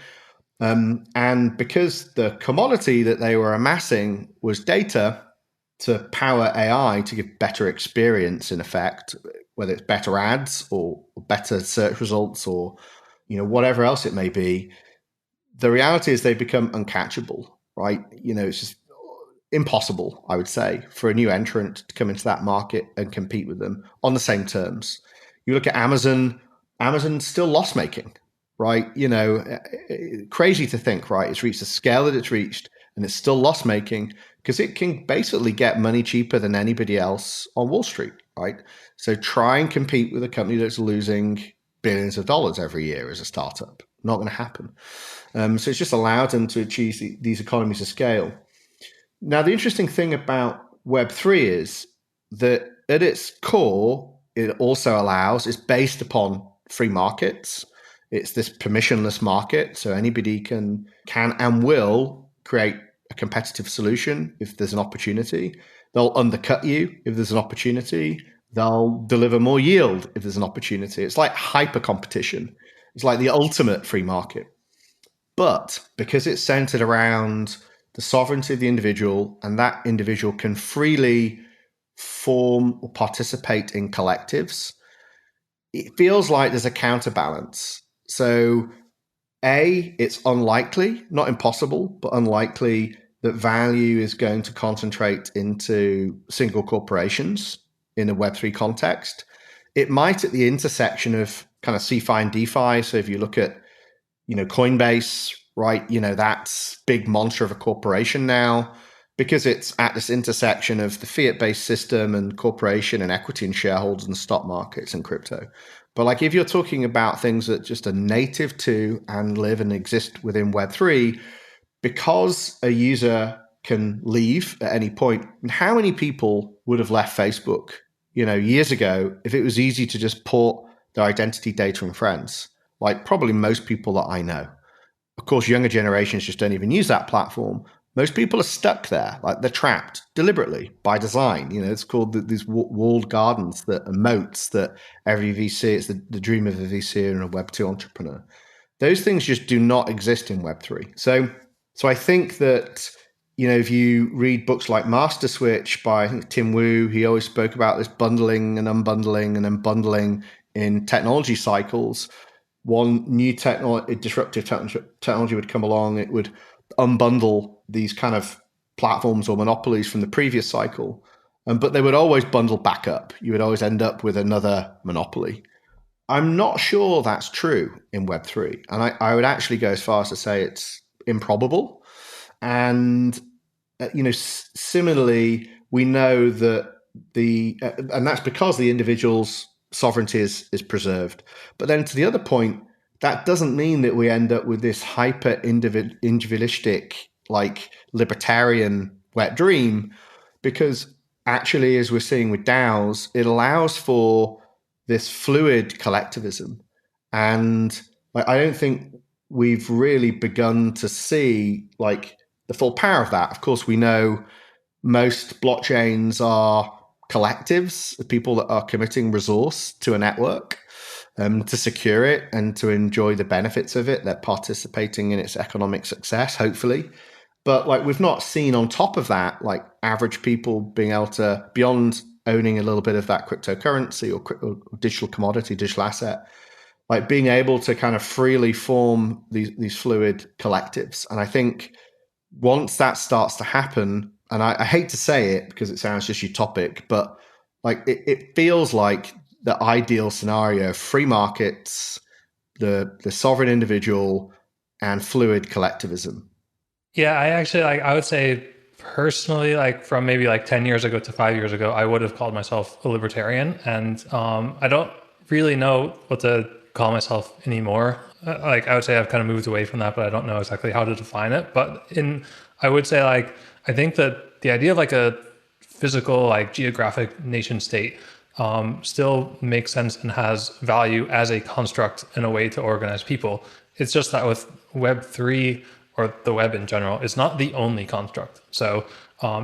And because the commodity that they were amassing was data to power AI to give better experience, in effect, whether it's better ads or better search results or whatever else it may be, the reality is they become uncatchable, right? It's just impossible, I would say, for a new entrant to come into that market and compete with them on the same terms. You look at Amazon's still loss making, right? Crazy to think, right? It's reached the scale that it's reached and it's still loss making because it can basically get money cheaper than anybody else on Wall Street, right? So try and compete with a company that's losing billions of dollars every year as a startup. Not going to happen. So it's just allowed them to achieve these economies of scale. Now, the interesting thing about Web3 is that at its core, it also it's based upon free markets. It's this permissionless market. So anybody can and will create a competitive solution if there's an opportunity. They'll undercut you if there's an opportunity. They'll deliver more yield if there's an opportunity. It's like hyper competition. It's like the ultimate free market. But because it's centered around the sovereignty of the individual, and that individual can freely form or participate in collectives, it feels like there's a counterbalance. So, it's unlikely, not impossible, but unlikely that value is going to concentrate into single corporations in a Web3 context. It might at the intersection of kind of CeFi and DeFi. So if you look at, Coinbase, right, that's big monster of a corporation now because it's at this intersection of the fiat-based system and corporation and equity and shareholders and stock markets and crypto. But like if you're talking about things that just are native to and live and exist within Web3, because a user can leave at any point, how many people would have left Facebook, years ago if it was easy to just port their identity data and friends? Like probably most people that I know. Of course, younger generations just don't even use that platform. Most people are stuck there, like they're trapped deliberately by design. It's called these walled gardens that are moats that every VC, it's the dream of a VC and a Web2 entrepreneur. Those things just do not exist in Web3. So I think that, if you read books like Master Switch by, I think, Tim Wu, he always spoke about this bundling and unbundling and unbundling in technology cycles. One new disruptive technology would come along, it would unbundle these kind of platforms or monopolies from the previous cycle, but they would always bundle back up. You would always end up with another monopoly. I'm not sure that's true in Web3, and I would actually go as far as to say it's improbable. And similarly, we know that and that's because the individual's sovereignty is preserved. But then to the other point, that doesn't mean that we end up with this hyper individualistic, like libertarian wet dream, because actually, as we're seeing with DAOs, it allows for this fluid collectivism. And I don't think we've really begun to see like the full power of that. Of course, we know most blockchains are collectives of people that are committing resource to a network to secure it and to enjoy the benefits of it. They're participating in its economic success, hopefully. But like we've not seen on top of that, like average people being able to, beyond owning a little bit of that cryptocurrency or digital commodity, digital asset, like being able to kind of freely form these fluid collectives. And I think once that starts to happen, and I hate to say it because it sounds just utopic, but like it feels like the ideal scenario: free markets, the sovereign individual, and fluid collectivism.
Yeah, I would say personally, like from maybe like 10 years ago to 5 years ago, I would have called myself a libertarian. And I don't really know what to call myself anymore. like I would say I've kind of moved away from that, but I don't know exactly how to define it. But I would say like, I think that the idea of like a physical, like geographic nation state still makes sense and has value as a construct and a way to organize people. It's just that with Web3 or the web in general, it's not the only construct. So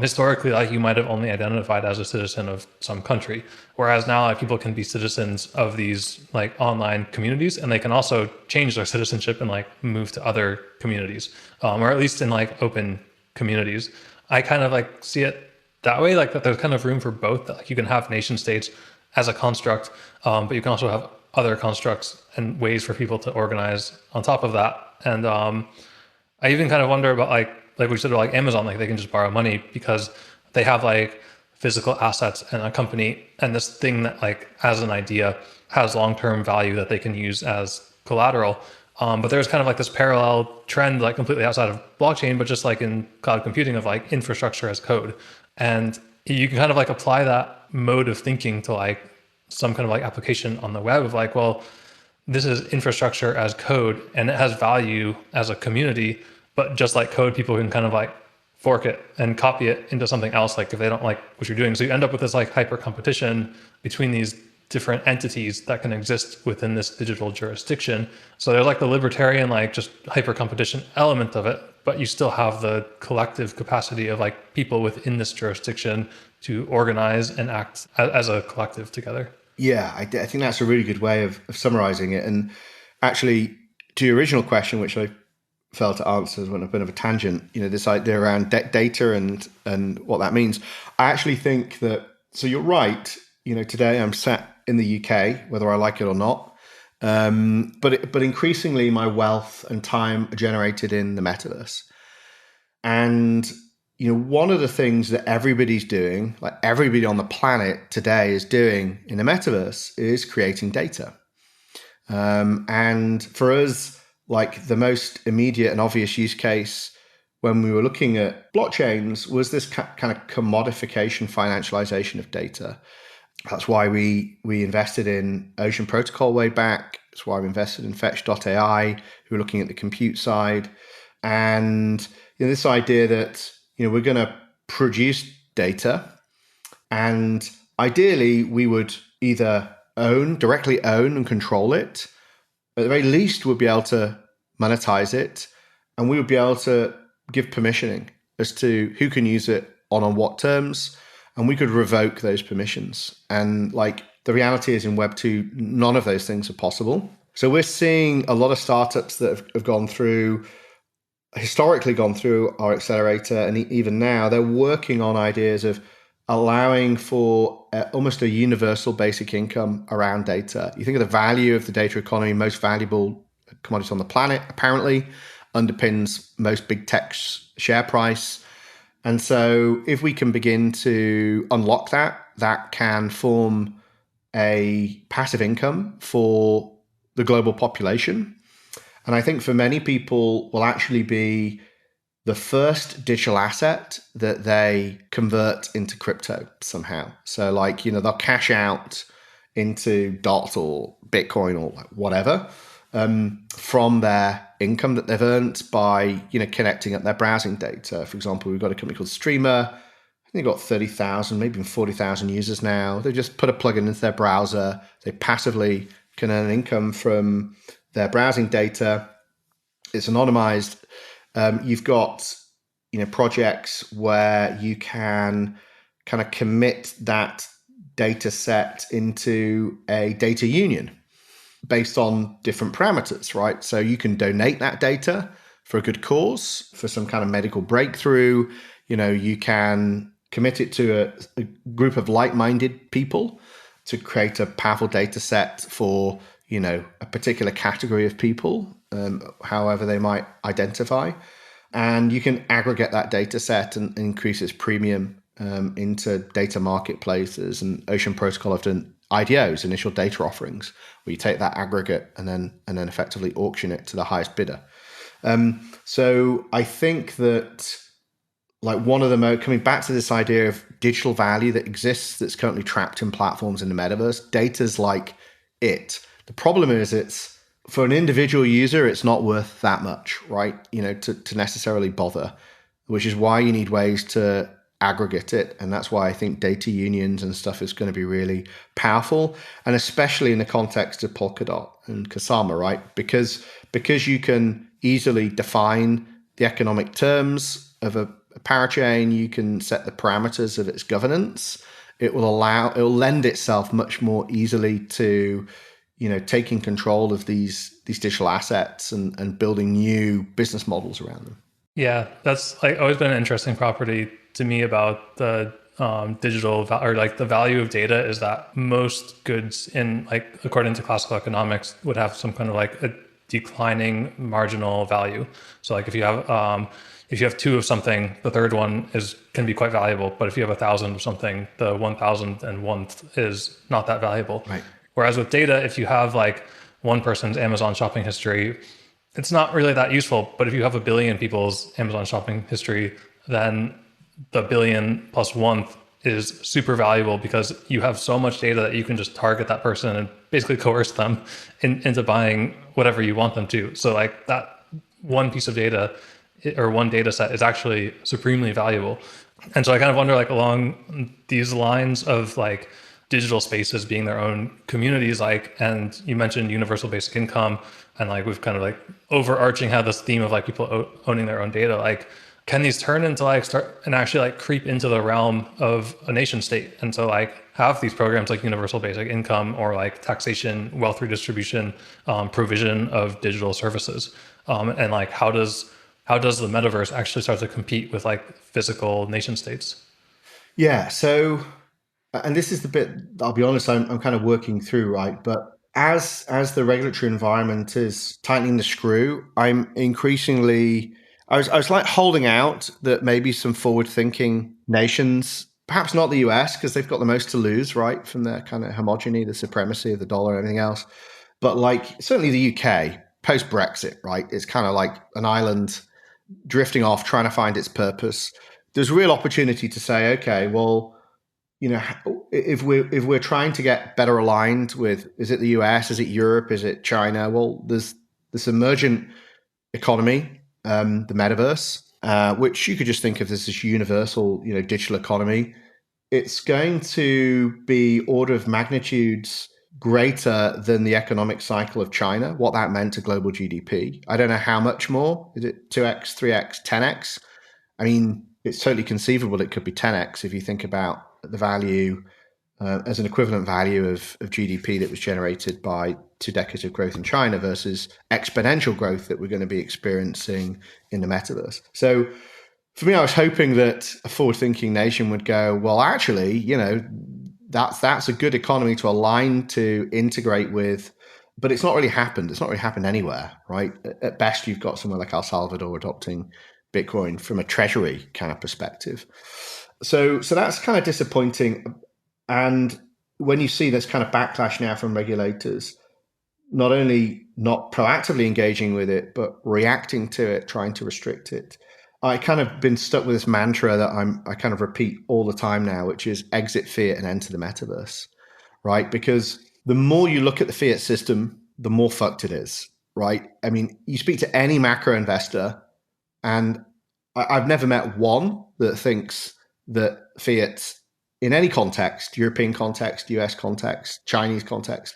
historically, like you might have only identified as a citizen of some country, whereas now like people can be citizens of these like online communities, and they can also change their citizenship and like move to other communities, or at least in like open communities. I kind of like see it that way, like that there's kind of room for both. That like you can have nation states as a construct, but you can also have other constructs and ways for people to organize on top of that. And I even kind of wonder about like we said, like Amazon, like they can just borrow money because they have like physical assets and a company and this thing that like as an idea has long-term value that they can use as collateral. But there's kind of like this parallel trend, like completely outside of blockchain, but just like in cloud computing of like infrastructure as code. And you can kind of like apply that mode of thinking to like some kind of like application on the web of like, well, this is infrastructure as code and it has value as a community, but just like code, people can kind of like fork it and copy it into something else, like if they don't like what you're doing. So you end up with this like hyper competition between these different entities that can exist within this digital jurisdiction. So there's like the libertarian, like just hyper competition element of it, but you still have the collective capacity of like people within this jurisdiction to organize and act as a collective together.
Yeah, I think that's a really good way of summarizing it. And actually, to your original question, which I failed to answer as a bit of a tangent, this idea around data and what that means. I actually think that, so you're right, today I'm sat in the UK, whether I like it or not. But increasingly my wealth and time are generated in the metaverse. And one of the things that everybody's doing, like everybody on the planet today is doing in the metaverse, is creating data. And for us, like the most immediate and obvious use case when we were looking at blockchains was this kind of commodification, financialization of data. That's why we invested in Ocean Protocol way back. That's why we invested in Fetch.ai, who are looking at the compute side. And this idea that we're going to produce data, and ideally we would either directly own and control it. At the very least, we'd be able to monetize it, and we would be able to give permissioning as to who can use it on what terms, and we could revoke those permissions. And like the reality is in Web2, none of those things are possible. So we're seeing a lot of startups that have historically gone through our accelerator, and even now they're working on ideas of allowing for almost a universal basic income around data. You think of the value of the data economy, most valuable commodity on the planet, apparently underpins most big tech's share price. And so if we can begin to unlock that can form a passive income for the global population. And I think for many people will actually be the first digital asset that they convert into crypto somehow. So like, they'll cash out into DOT or Bitcoin or like whatever from their income that they've earned by, connecting up their browsing data. For example, we've got a company called Streamer. I think they've got 30,000, maybe even 40,000 users now. They just put a plugin into their browser. They passively can earn income from their browsing data. It's anonymized. You've got, projects where you can kind of commit that data set into a data union based on different parameters, right? So you can donate that data for a good cause, for some kind of medical breakthrough. You can commit it to a group of like-minded people to create a powerful data set for, a particular category of people, however they might identify. And you can aggregate that data set and increase its premium into data marketplaces. And Ocean Protocol have done IDOs, initial data offerings, where you take that aggregate and then effectively auction it to the highest bidder. So I think that like one of the coming back to this idea of digital value that exists that's currently trapped in platforms in the metaverse, data's like it. The problem is it's for an individual user, it's not worth that much, right? To necessarily bother, which is why you need ways to aggregate it. And that's why I think data unions and stuff is going to be really powerful. And especially in the context of Polkadot and Kusama, right? Because you can easily define the economic terms of a parachain, you can set the parameters of its governance. It will lend itself much more easily to, taking control of these digital assets and building new business models around them.
Yeah, that's always been an interesting property to me about the the value of data is that most goods in according to classical economics would have some kind of a declining marginal value. So if you have two of something, the third one can be quite valuable. But if you have 1,000 of something, the 1,001th is not that valuable.
Right.
Whereas with data, if you have one person's Amazon shopping history, it's not really that useful. But if you have 1 billion people's Amazon shopping history, then the billion plus one is super valuable because you have so much data that you can just target that person and basically coerce them into buying whatever you want them to. So that one piece of data or one data set is actually supremely valuable. And so I kind of wonder along these lines of digital spaces being their own communities, and you mentioned universal basic income, and we've kind of overarching had this theme of people owning their own data. Can these turn into start and actually creep into the realm of a nation state? And so have these programs like universal basic income or taxation, wealth redistribution, provision of digital services. And how does the metaverse actually start to compete with physical nation states?
Yeah. So, and this is the bit, I'll be honest, I'm kind of working through, right? But as the regulatory environment is tightening the screw, I'm increasingly, I was holding out that maybe some forward-thinking nations, perhaps not the US, because they've got the most to lose, right, from their kind of homogeny, the supremacy of the dollar, everything else. But certainly the UK, post-Brexit, right, it's kind of an island drifting off, trying to find its purpose. There's real opportunity to say, okay, well, if we're trying to get better aligned with, is it the US, is it Europe, is it China? Well, there's this emergent economy, the metaverse, which you could just think of as this universal, digital economy. It's going to be order of magnitudes greater than the economic cycle of China, what that meant to global GDP. I don't know how much more. Is it 2x, 3x, 10x? I mean, it's totally conceivable it could be 10x if you think about the value as an equivalent value of GDP that was generated by 2 decades of growth in China versus exponential growth that we're going to be experiencing in the metaverse. So for me, I was hoping that a forward-thinking nation would go, well, actually, that's a good economy to align, to integrate with, but it's not really happened. It's not really happened anywhere, right? At best, you've got somewhere like El Salvador adopting Bitcoin from a treasury kind of perspective. So that's kind of disappointing. And when you see this kind of backlash now from regulators, not only not proactively engaging with it, but reacting to it, trying to restrict it, I kind of been stuck with this mantra that I kind of repeat all the time now, which is exit fiat and enter the metaverse, right? Because the more you look at the fiat system, the more fucked it is, right? I mean, you speak to any macro investor, and I've never met one that thinks that fiat in any context, European context, US context, Chinese context,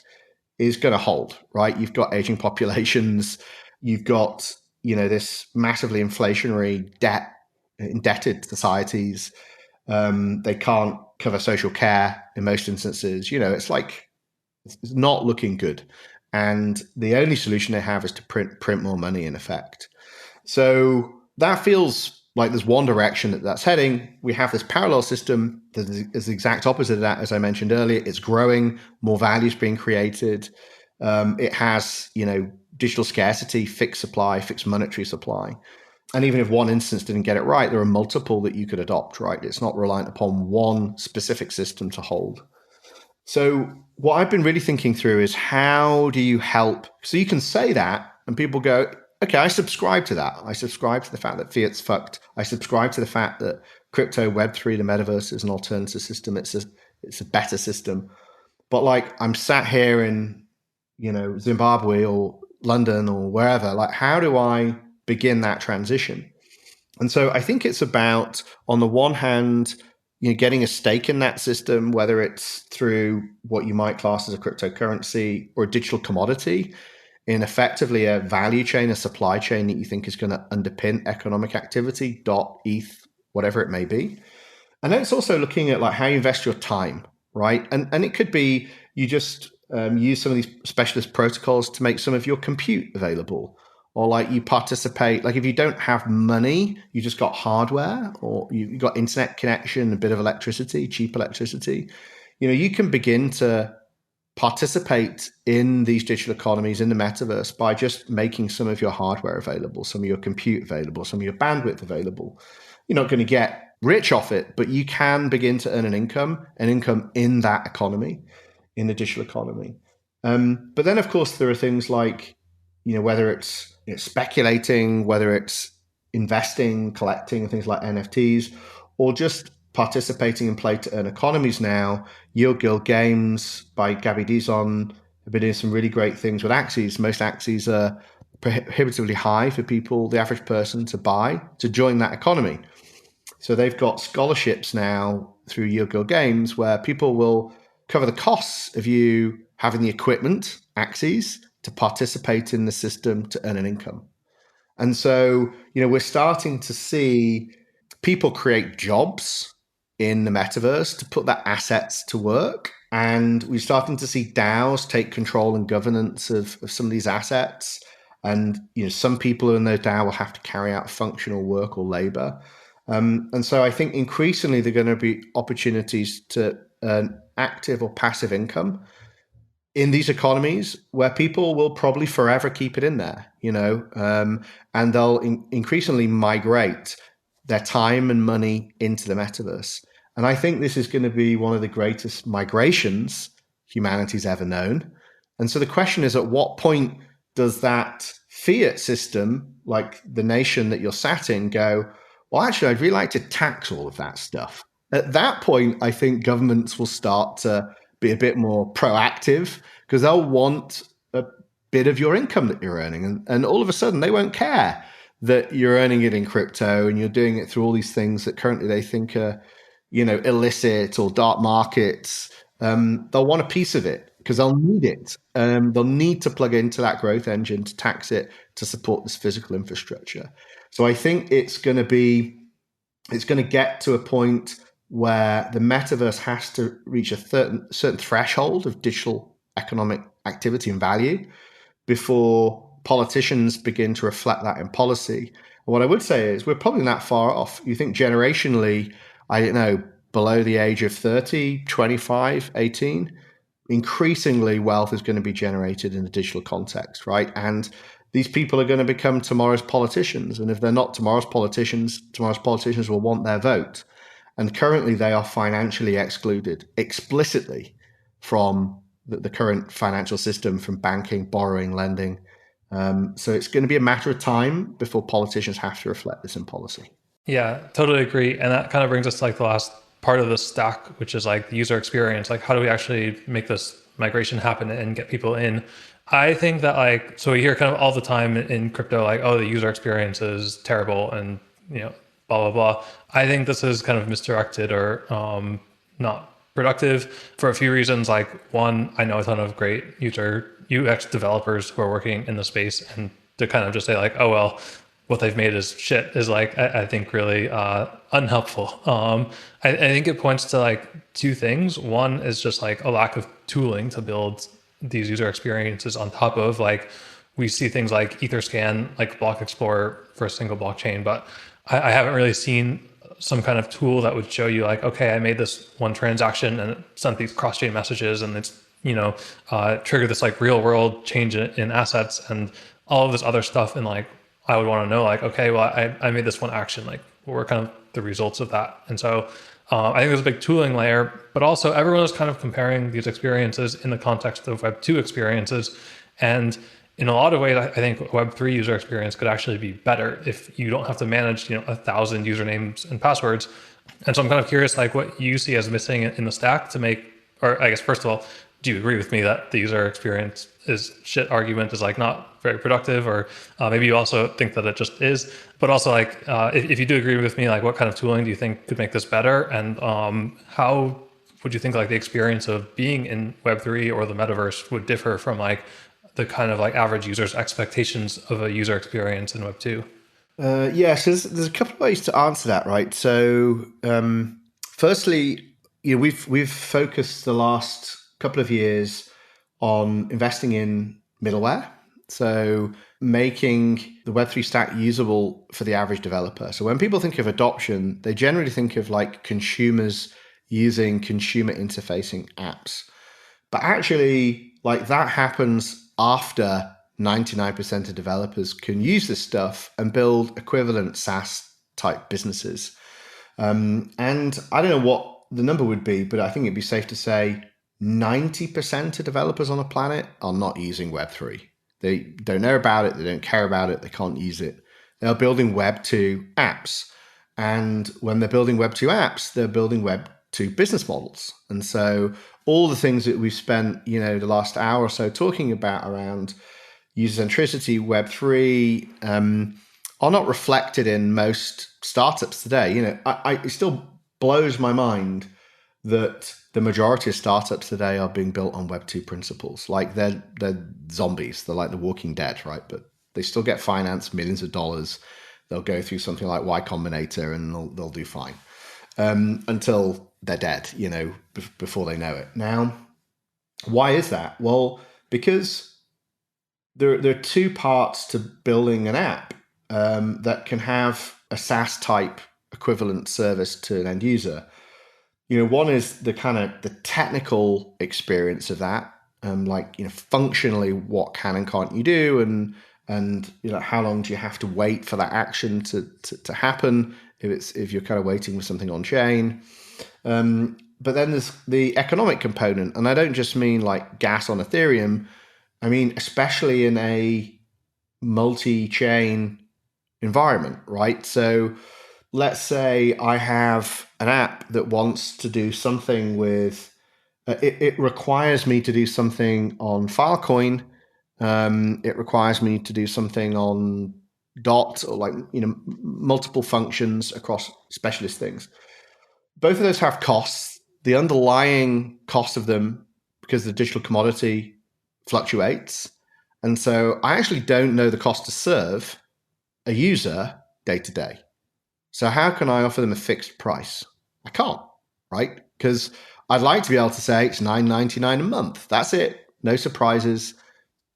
is going to hold, right? You've got aging populations, you've got, this massively inflationary indebted societies. They can't cover social care in most instances. It's not looking good. And the only solution they have is to print more money, in effect. So that feels like there's one direction that's heading. We have this parallel system that is the exact opposite of that, as I mentioned earlier. It's growing, more value is being created. It has, digital scarcity, fixed supply, fixed monetary supply. And even if one instance didn't get it right, there are multiple that you could adopt, right? It's not reliant upon one specific system to hold. So what I've been really thinking through is, how do you help? So you can say that and people go, okay, I subscribe to that. I subscribe to the fact that fiat's fucked. I subscribe to the fact that crypto, Web3, the metaverse is an alternative system. It's a better system. But I'm sat here in, Zimbabwe or London or wherever, like how do I begin that transition? And so I think it's about, on the one hand, getting a stake in that system, whether it's through what you might class as a cryptocurrency or a digital commodity, in effectively a value chain, a supply chain that you think is going to underpin economic activity, ETH, whatever it may be. And then it's also looking at like how you invest your time, right? And it could be you just use some of these specialist protocols to make some of your compute available, or like you participate, like if you don't have money, you just got hardware, or you got internet connection, a bit of electricity, cheap electricity. You can begin to participate in these digital economies in the metaverse by just making some of your hardware available, some of your compute available, some of your bandwidth available. You're not going to get rich off it, but you can begin to earn an income in that economy, in the digital economy. But then, of course, there are things like, whether it's speculating, whether it's investing, collecting, things like NFTs, or just participating in play to earn economies now. Yield Guild Games by Gabby Dizon have been doing some really great things with Axes. Most Axes are prohibitively high for people, the average person, to join that economy. So they've got scholarships now through Yield Guild Games where people will cover the costs of you having the equipment, Axes, to participate in the system to earn an income. And so, we're starting to see people create jobs in the metaverse to put their assets to work. And we're starting to see DAOs take control and governance of some of these assets. And, some people in those DAO will have to carry out functional work or labor. And so I think increasingly there are going to be opportunities to earn active or passive income in these economies where people will probably forever keep it in there, and they'll increasingly migrate their time and money into the metaverse. And I think this is going to be one of the greatest migrations humanity's ever known. And so the question is, at what point does that fiat system, like the nation that you're sat in, go, well, actually, I'd really like to tax all of that stuff? At that point, I think governments will start to be a bit more proactive because they'll want a bit of your income that you're earning. And all of a sudden, they won't care that you're earning it in crypto and you're doing it through all these things that currently they think are, illicit or dark markets. They'll want a piece of it because they'll need it. They'll need to plug into that growth engine to tax it to support this physical infrastructure. So I think it's going to get to a point where the metaverse has to reach a certain threshold of digital economic activity and value before politicians begin to reflect that in policy. And what I would say is we're probably not far off. You think generationally, I don't know, below the age of 30, 25, 18, increasingly wealth is going to be generated in the digital context, right? And these people are going to become tomorrow's politicians. And if they're not tomorrow's politicians will want their vote. And currently they are financially excluded explicitly from the current financial system, from banking, borrowing, lending. So it's going to be a matter of time before politicians have to reflect this in policy.
Yeah, totally agree. And that kind of brings us to like the last part of the stack, which is like the user experience. Like, how do we actually make this migration happen and get people in? I think that so we hear kind of all the time in crypto, like, oh, the user experience is terrible and, blah, blah, blah. I think this is kind of misdirected or not productive for a few reasons. Like, one, I know a ton of great UX developers who are working in the space, and to kind of just say like, oh, well, what they've made is shit is like, I think really unhelpful. I think it points to like two things. One is just like a lack of tooling to build these user experiences on top of, like, we see things like Etherscan, like Block Explorer for a single blockchain, but I haven't really seen some kind of tool that would show you like, okay, I made this one transaction and it sent these cross-chain messages and it's, triggered this like real world change in assets and all of this other stuff. And like, I would want to know like, okay, well, I made this one action, like what were kind of the results of that? And so I think there's a big tooling layer, but also everyone is kind of comparing these experiences in the context of Web2 experiences. And in a lot of ways, I think Web3 user experience could actually be better if you don't have to manage, 1,000 usernames and passwords. And so I'm kind of curious, like what you see as missing in the stack to make, or I guess, first of all, do you agree with me that the user experience is shit argument is like not very productive, or maybe you also think that it just is. But also like if you do agree with me, like what kind of tooling do you think could make this better, and how would you think like the experience of being in Web3 or the metaverse would differ from like the kind of like average user's expectations of a user experience in Web2?
So there's a couple of ways to answer that, right? So, firstly, we've focused the last couple of years on investing in middleware, so making the Web3 stack usable for the average developer. So when people think of adoption, they generally think of like consumers using consumer interfacing apps, but actually, like that happens after 99% of developers can use this stuff and build equivalent SaaS type businesses. And I don't know what the number would be, but I think it'd be safe to say 90% of developers on the planet are not using Web3. They don't know about it. They don't care about it. They can't use it. They're building Web2 apps. And when they're building Web2 apps, they're building Web2 business models. And so all the things that we've spent, the last hour or so talking about around user-centricity, Web3, are not reflected in most startups today. It still blows my mind that the majority of startups today are being built on Web2 principles. Like they're zombies. They're like the Walking Dead, right? But they still get financed millions of dollars. They'll go through something like Y Combinator and they'll do fine until they're dead, before they know it. Now, why is that? Well, because there are two parts to building an app that can have a SaaS type equivalent service to an end user. One is the kind of the technical experience of that, functionally what can and can't you do, and how long do you have to wait for that action to happen if you're kind of waiting for something on chain. But then there's the economic component, and I don't just mean like gas on Ethereum. I mean, especially in a multi-chain environment, right? So let's say I have an app that wants to do something with, it requires me to do something on Filecoin. It requires me to do something on DOT or multiple functions across specialist things. Both of those have costs. The underlying cost of them, because the digital commodity fluctuates. And so I actually don't know the cost to serve a user day to day. So how can I offer them a fixed price? I can't, right? Because I'd like to be able to say it's $9.99 a month. That's it. No surprises.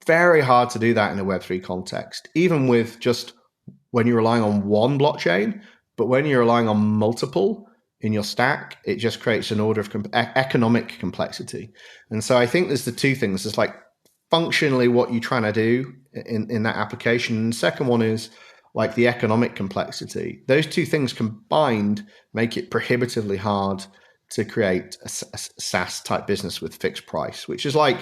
Very hard to do that in a Web3 context, even with just when you're relying on one blockchain. But when you're relying on multiple in your stack, it just creates an order of economic complexity. And so I think there's the two things. It's like functionally what you're trying to do in that application. And the second one is like the economic complexity. Those two things combined make it prohibitively hard to create a SaaS type business with fixed price, which is like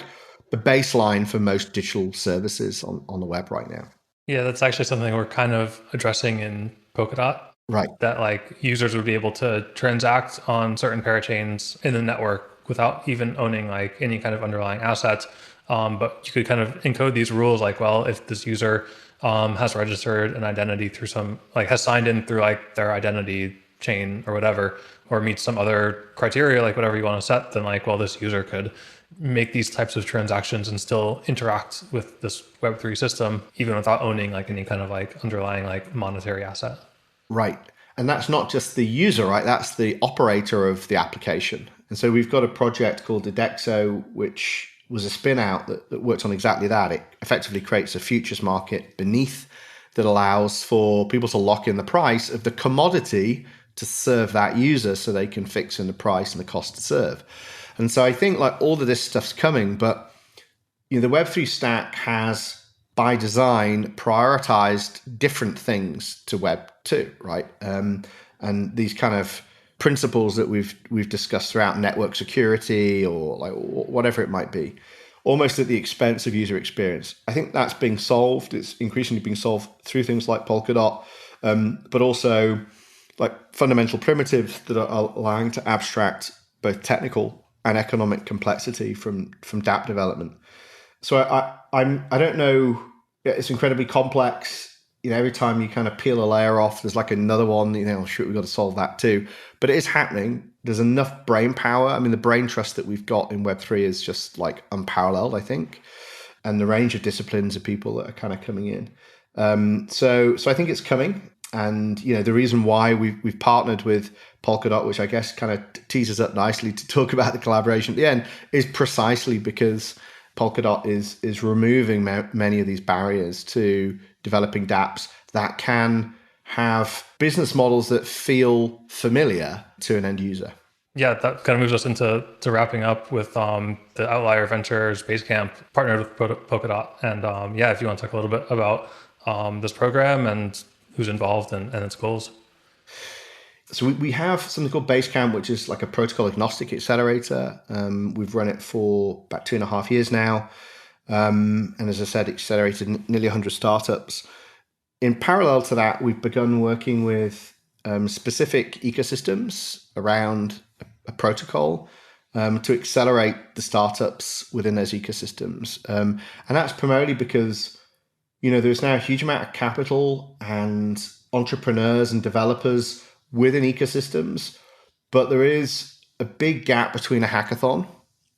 the baseline for most digital services on the web right now.
Yeah, that's actually something we're kind of addressing in Polkadot.
Right.
That like users would be able to transact on certain parachains in the network without even owning like any kind of underlying assets. But you could kind of encode these rules like, well, if this user has registered an identity through has signed in through like their identity chain or whatever, or meets some other criteria, like whatever you want to set, then like, well, this user could make these types of transactions and still interact with this Web3 system, even without owning like any kind of like underlying like monetary asset.
Right. And that's not just the user, right? That's the operator of the application. And so we've got a project called Edexo, which was a spin out that worked on exactly that. It effectively creates a futures market beneath that allows for people to lock in the price of the commodity to serve that user so they can fix in the price and the cost to serve. And so I think like all of this stuff's coming, but the Web3 stack has by design prioritized different things to Web 2, right? And these kind of principles that we've discussed throughout, network security or like whatever it might be, almost at the expense of user experience. I think that's being solved. It's increasingly being solved through things like Polkadot, but also like fundamental primitives that are allowing to abstract both technical and economic complexity from dApp development. So I don't know. It's incredibly complex. Every time you kind of peel a layer off, there's like another one. Shoot, we've got to solve that too. But it is happening. There's enough brain power. I mean, the brain trust that we've got in Web3 is just like unparalleled, I think, and the range of disciplines of people that are kind of coming in. So I think it's coming. And the reason why we've partnered with Polkadot, which I guess kind of teases up nicely to talk about the collaboration at the end, is precisely because Polkadot is removing many of these barriers to developing dApps that can have business models that feel familiar to an end user.
Yeah, that kind of moves us into wrapping up with the Outlier Ventures Basecamp partnered with Polkadot. And if you want to talk a little bit about this program and who's involved and its goals.
So we have something called Basecamp, which is like a protocol agnostic accelerator. We've run it for about 2.5 years now. And as I said, accelerated nearly 100 startups. In parallel to that, we've begun working with specific ecosystems around a protocol to accelerate the startups within those ecosystems. And that's primarily because, there's now a huge amount of capital and entrepreneurs and developers within ecosystems, but there is a big gap between a hackathon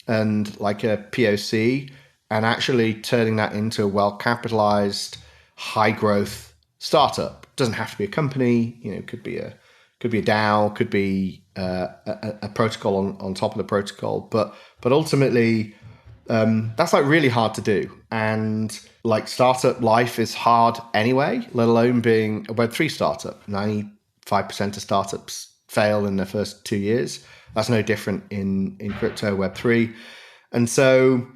and like a POC and actually turning that into a well-capitalized, high-growth startup. It doesn't have to be a company, could be a DAO, could be a protocol on top of the protocol, but ultimately that's like really hard to do. And like startup life is hard anyway, let alone being a Web3 startup. 95% of startups fail in their first 2 years. That's no different in crypto Web3. And so,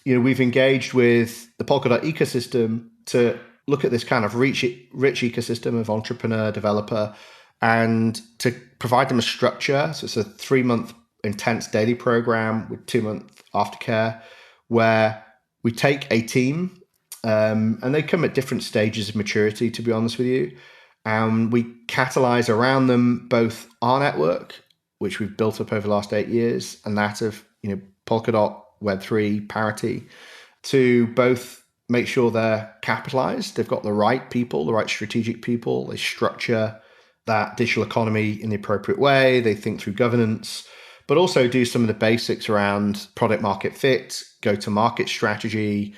we've engaged with the Polkadot ecosystem to look at this kind of rich ecosystem of entrepreneur, developer, and to provide them a structure. So it's a 3-month intense daily program with 2-month aftercare where we take a team and they come at different stages of maturity, to be honest with you. And we catalyze around them both our network, which we've built up over the last 8 years, and that of Polkadot, Web3, Parity, to both make sure they're capitalized, they've got the right people, the right strategic people, they structure that digital economy in the appropriate way, they think through governance, but also do some of the basics around product market fit, go-to-market strategy,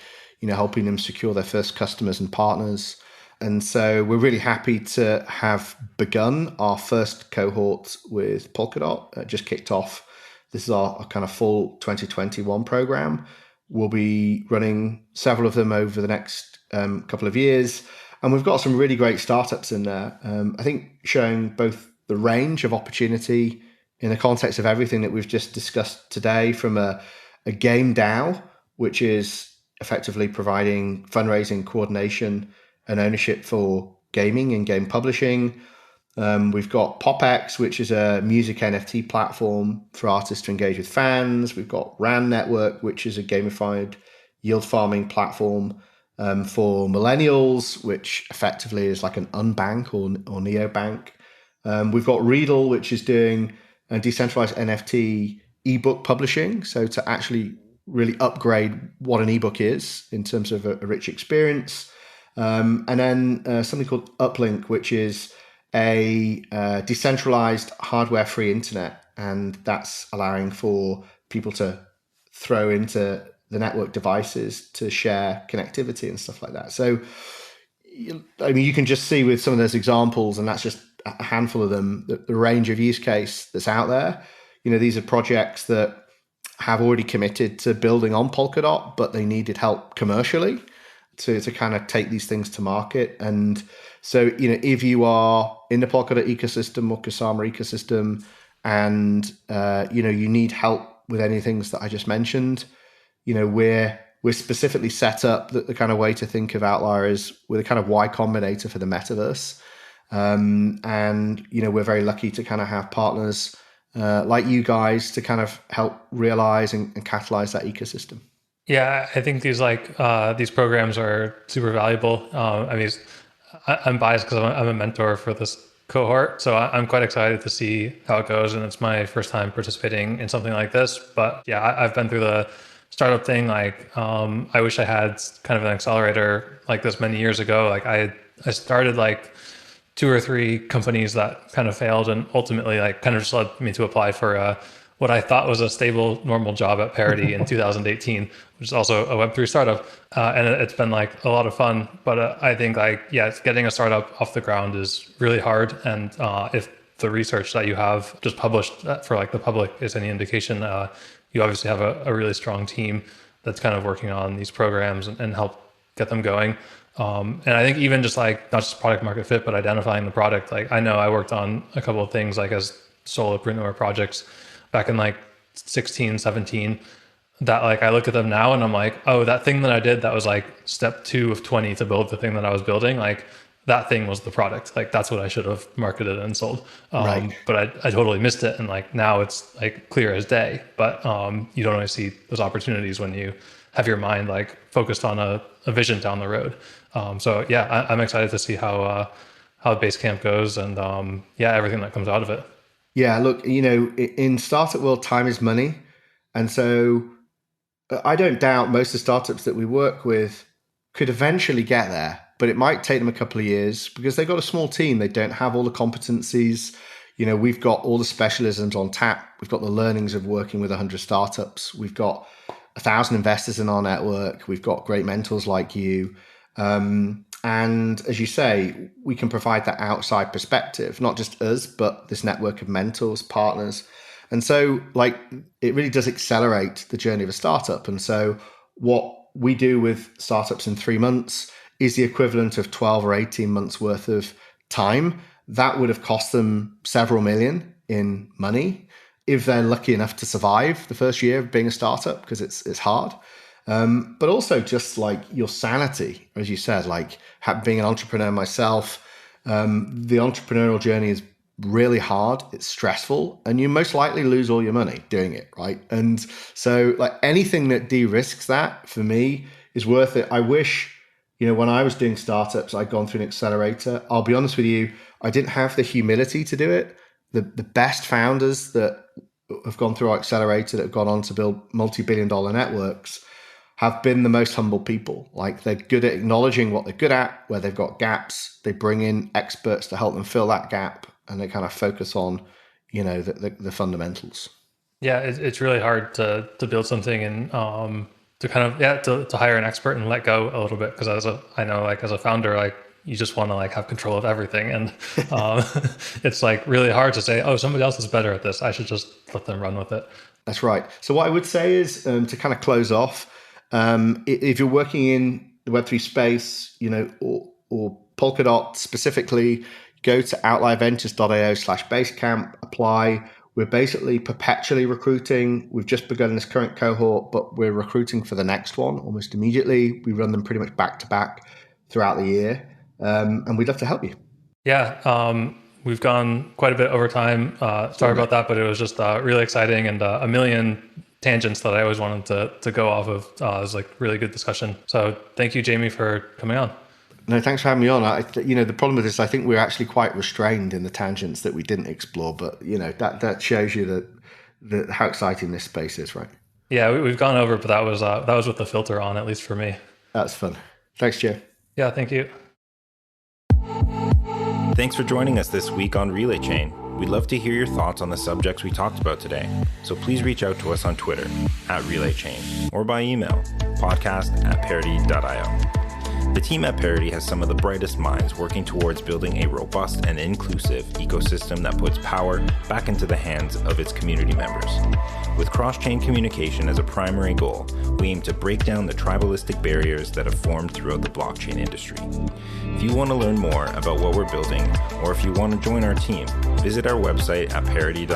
helping them secure their first customers and partners. And so we're really happy to have begun our first cohort with Polkadot. Just kicked off. This is our kind of full 2021 program. We'll be running several of them over the next couple of years. And we've got some really great startups in there. I think showing both the range of opportunity in the context of everything that we've just discussed today, from a game DAO, which is effectively providing fundraising, coordination, and ownership for gaming and game publishing. We've got PopX, which is a music NFT platform for artists to engage with fans. We've got RAN Network, which is a gamified yield farming platform for millennials, which effectively is like an unbank or neobank. We've got Readle, which is doing a decentralized NFT ebook publishing. So to actually really upgrade what an ebook is in terms of a rich experience. And then something called Uplink, which is a decentralized hardware-free internet. And that's allowing for people to throw into the network devices to share connectivity and stuff like that. So, I mean, you can just see with some of those examples, and that's just a handful of them, the range of use case that's out there. These are projects that have already committed to building on Polkadot, but they needed help commercially to kind of take these things to market. And so, if you are in the Polkadot ecosystem or Kusama ecosystem and, you need help with any things that I just mentioned, we're specifically set up that the kind of way to think of Outlier is with a kind of Y Combinator for the Metaverse. And, we're very lucky to kind of have partners like you guys to kind of help realize and catalyze that ecosystem.
Yeah, I think these programs are super valuable. I'm biased because I'm a mentor for this cohort, so I'm quite excited to see how it goes. And it's my first time participating in something like this. But yeah, I've been through startup thing. Like, I wish I had kind of an accelerator like this many years ago. Like I started like 2 or 3 companies that kind of failed, and ultimately like kind of just led me to apply for what I thought was a stable, normal job at Parity in 2018, which is also a Web3 startup. And it's been like a lot of fun, but I think like, yeah, getting a startup off the ground is really hard. And if the research that you have just published for like the public is any indication, you obviously have a really strong team that's kind of working on these programs and help get them going. And I think even just like, not just product market fit, but identifying the product. Like I know I worked on a couple of things like as solopreneur projects back in like 16, 17, that like I look at them now and I'm like, oh, that thing that I did that was like step 2 of 20 to build the thing that I was building, like that thing was the product. Like that's what I should have marketed and sold.
Right.
But I totally missed it. And like now it's like clear as day, but you don't always see those opportunities when you have your mind like focused on a vision down the road. So yeah, I'm excited to see how Basecamp goes and yeah, everything that comes out of it.
Yeah, look, in startup world, time is money. And so I don't doubt most of the startups that we work with could eventually get there, but it might take them a couple of years because they've got a small team. They don't have all the competencies. We've got all the specialisms on tap. We've got the learnings of working with 100 startups. We've got 1,000 investors in our network. We've got great mentors like you. And as you say, we can provide that outside perspective, not just us, but this network of mentors, partners. And so like it really does accelerate the journey of a startup. And so what we do with startups in 3 months is the equivalent of 12 or 18 months worth of time. That would have cost them several million in money if they're lucky enough to survive the first year of being a startup, because it's hard. But also just like your sanity, as you said, like being an entrepreneur myself, the entrepreneurial journey is really hard. It's stressful, and you most likely lose all your money doing it, right? And so like anything that de-risks that for me is worth it. I wish, when I was doing startups, I'd gone through an accelerator. I'll be honest with you, I didn't have the humility to do it. The best founders that have gone through our accelerator, that have gone on to build multi-billion-dollar networks, have been the most humble people. Like they're good at acknowledging what they're good at, where they've got gaps. They bring in experts to help them fill that gap, and they kind of focus on, the fundamentals.
Yeah, it's really hard to build something and to kind of to hire an expert and let go a little bit, because I know as a founder, like you just want to like have control of everything, and it's like really hard to say, oh, somebody else is better at this, I should just let them run with it.
That's right. So what I would say is to kind of close off. If you're working in the Web3 space, or Polkadot specifically, go to outlierventures.io/Basecamp, apply. We're basically perpetually recruiting. We've just begun this current cohort, but we're recruiting for the next one almost immediately. We run them pretty much back to back throughout the year. And we'd love to help you.
Yeah. We've gone quite a bit over time. Sorry about that, but it was just really exciting, and a million tangents that I always wanted to go off of. It was like really good discussion. So thank you, Jamie, for coming on.
No, thanks for having me on. The problem with this, I think we're actually quite restrained in the tangents that we didn't explore, but that shows you that how exciting this space is, right?
Yeah, we've gone over, but that was with the filter on, at least for me.
That's fun. Thanks, Joe.
Yeah, thank you.
Thanks for joining us this week on Relay Chain. We'd love to hear your thoughts on the subjects we talked about today, so please reach out to us on Twitter @RelayChain or by email podcast@parity.io. The team at Parity has some of the brightest minds working towards building a robust and inclusive ecosystem that puts power back into the hands of its community members. With cross-chain communication as a primary goal, we aim to break down the tribalistic barriers that have formed throughout the blockchain industry. If you want to learn more about what we're building, or if you want to join our team, visit our website at parity.io.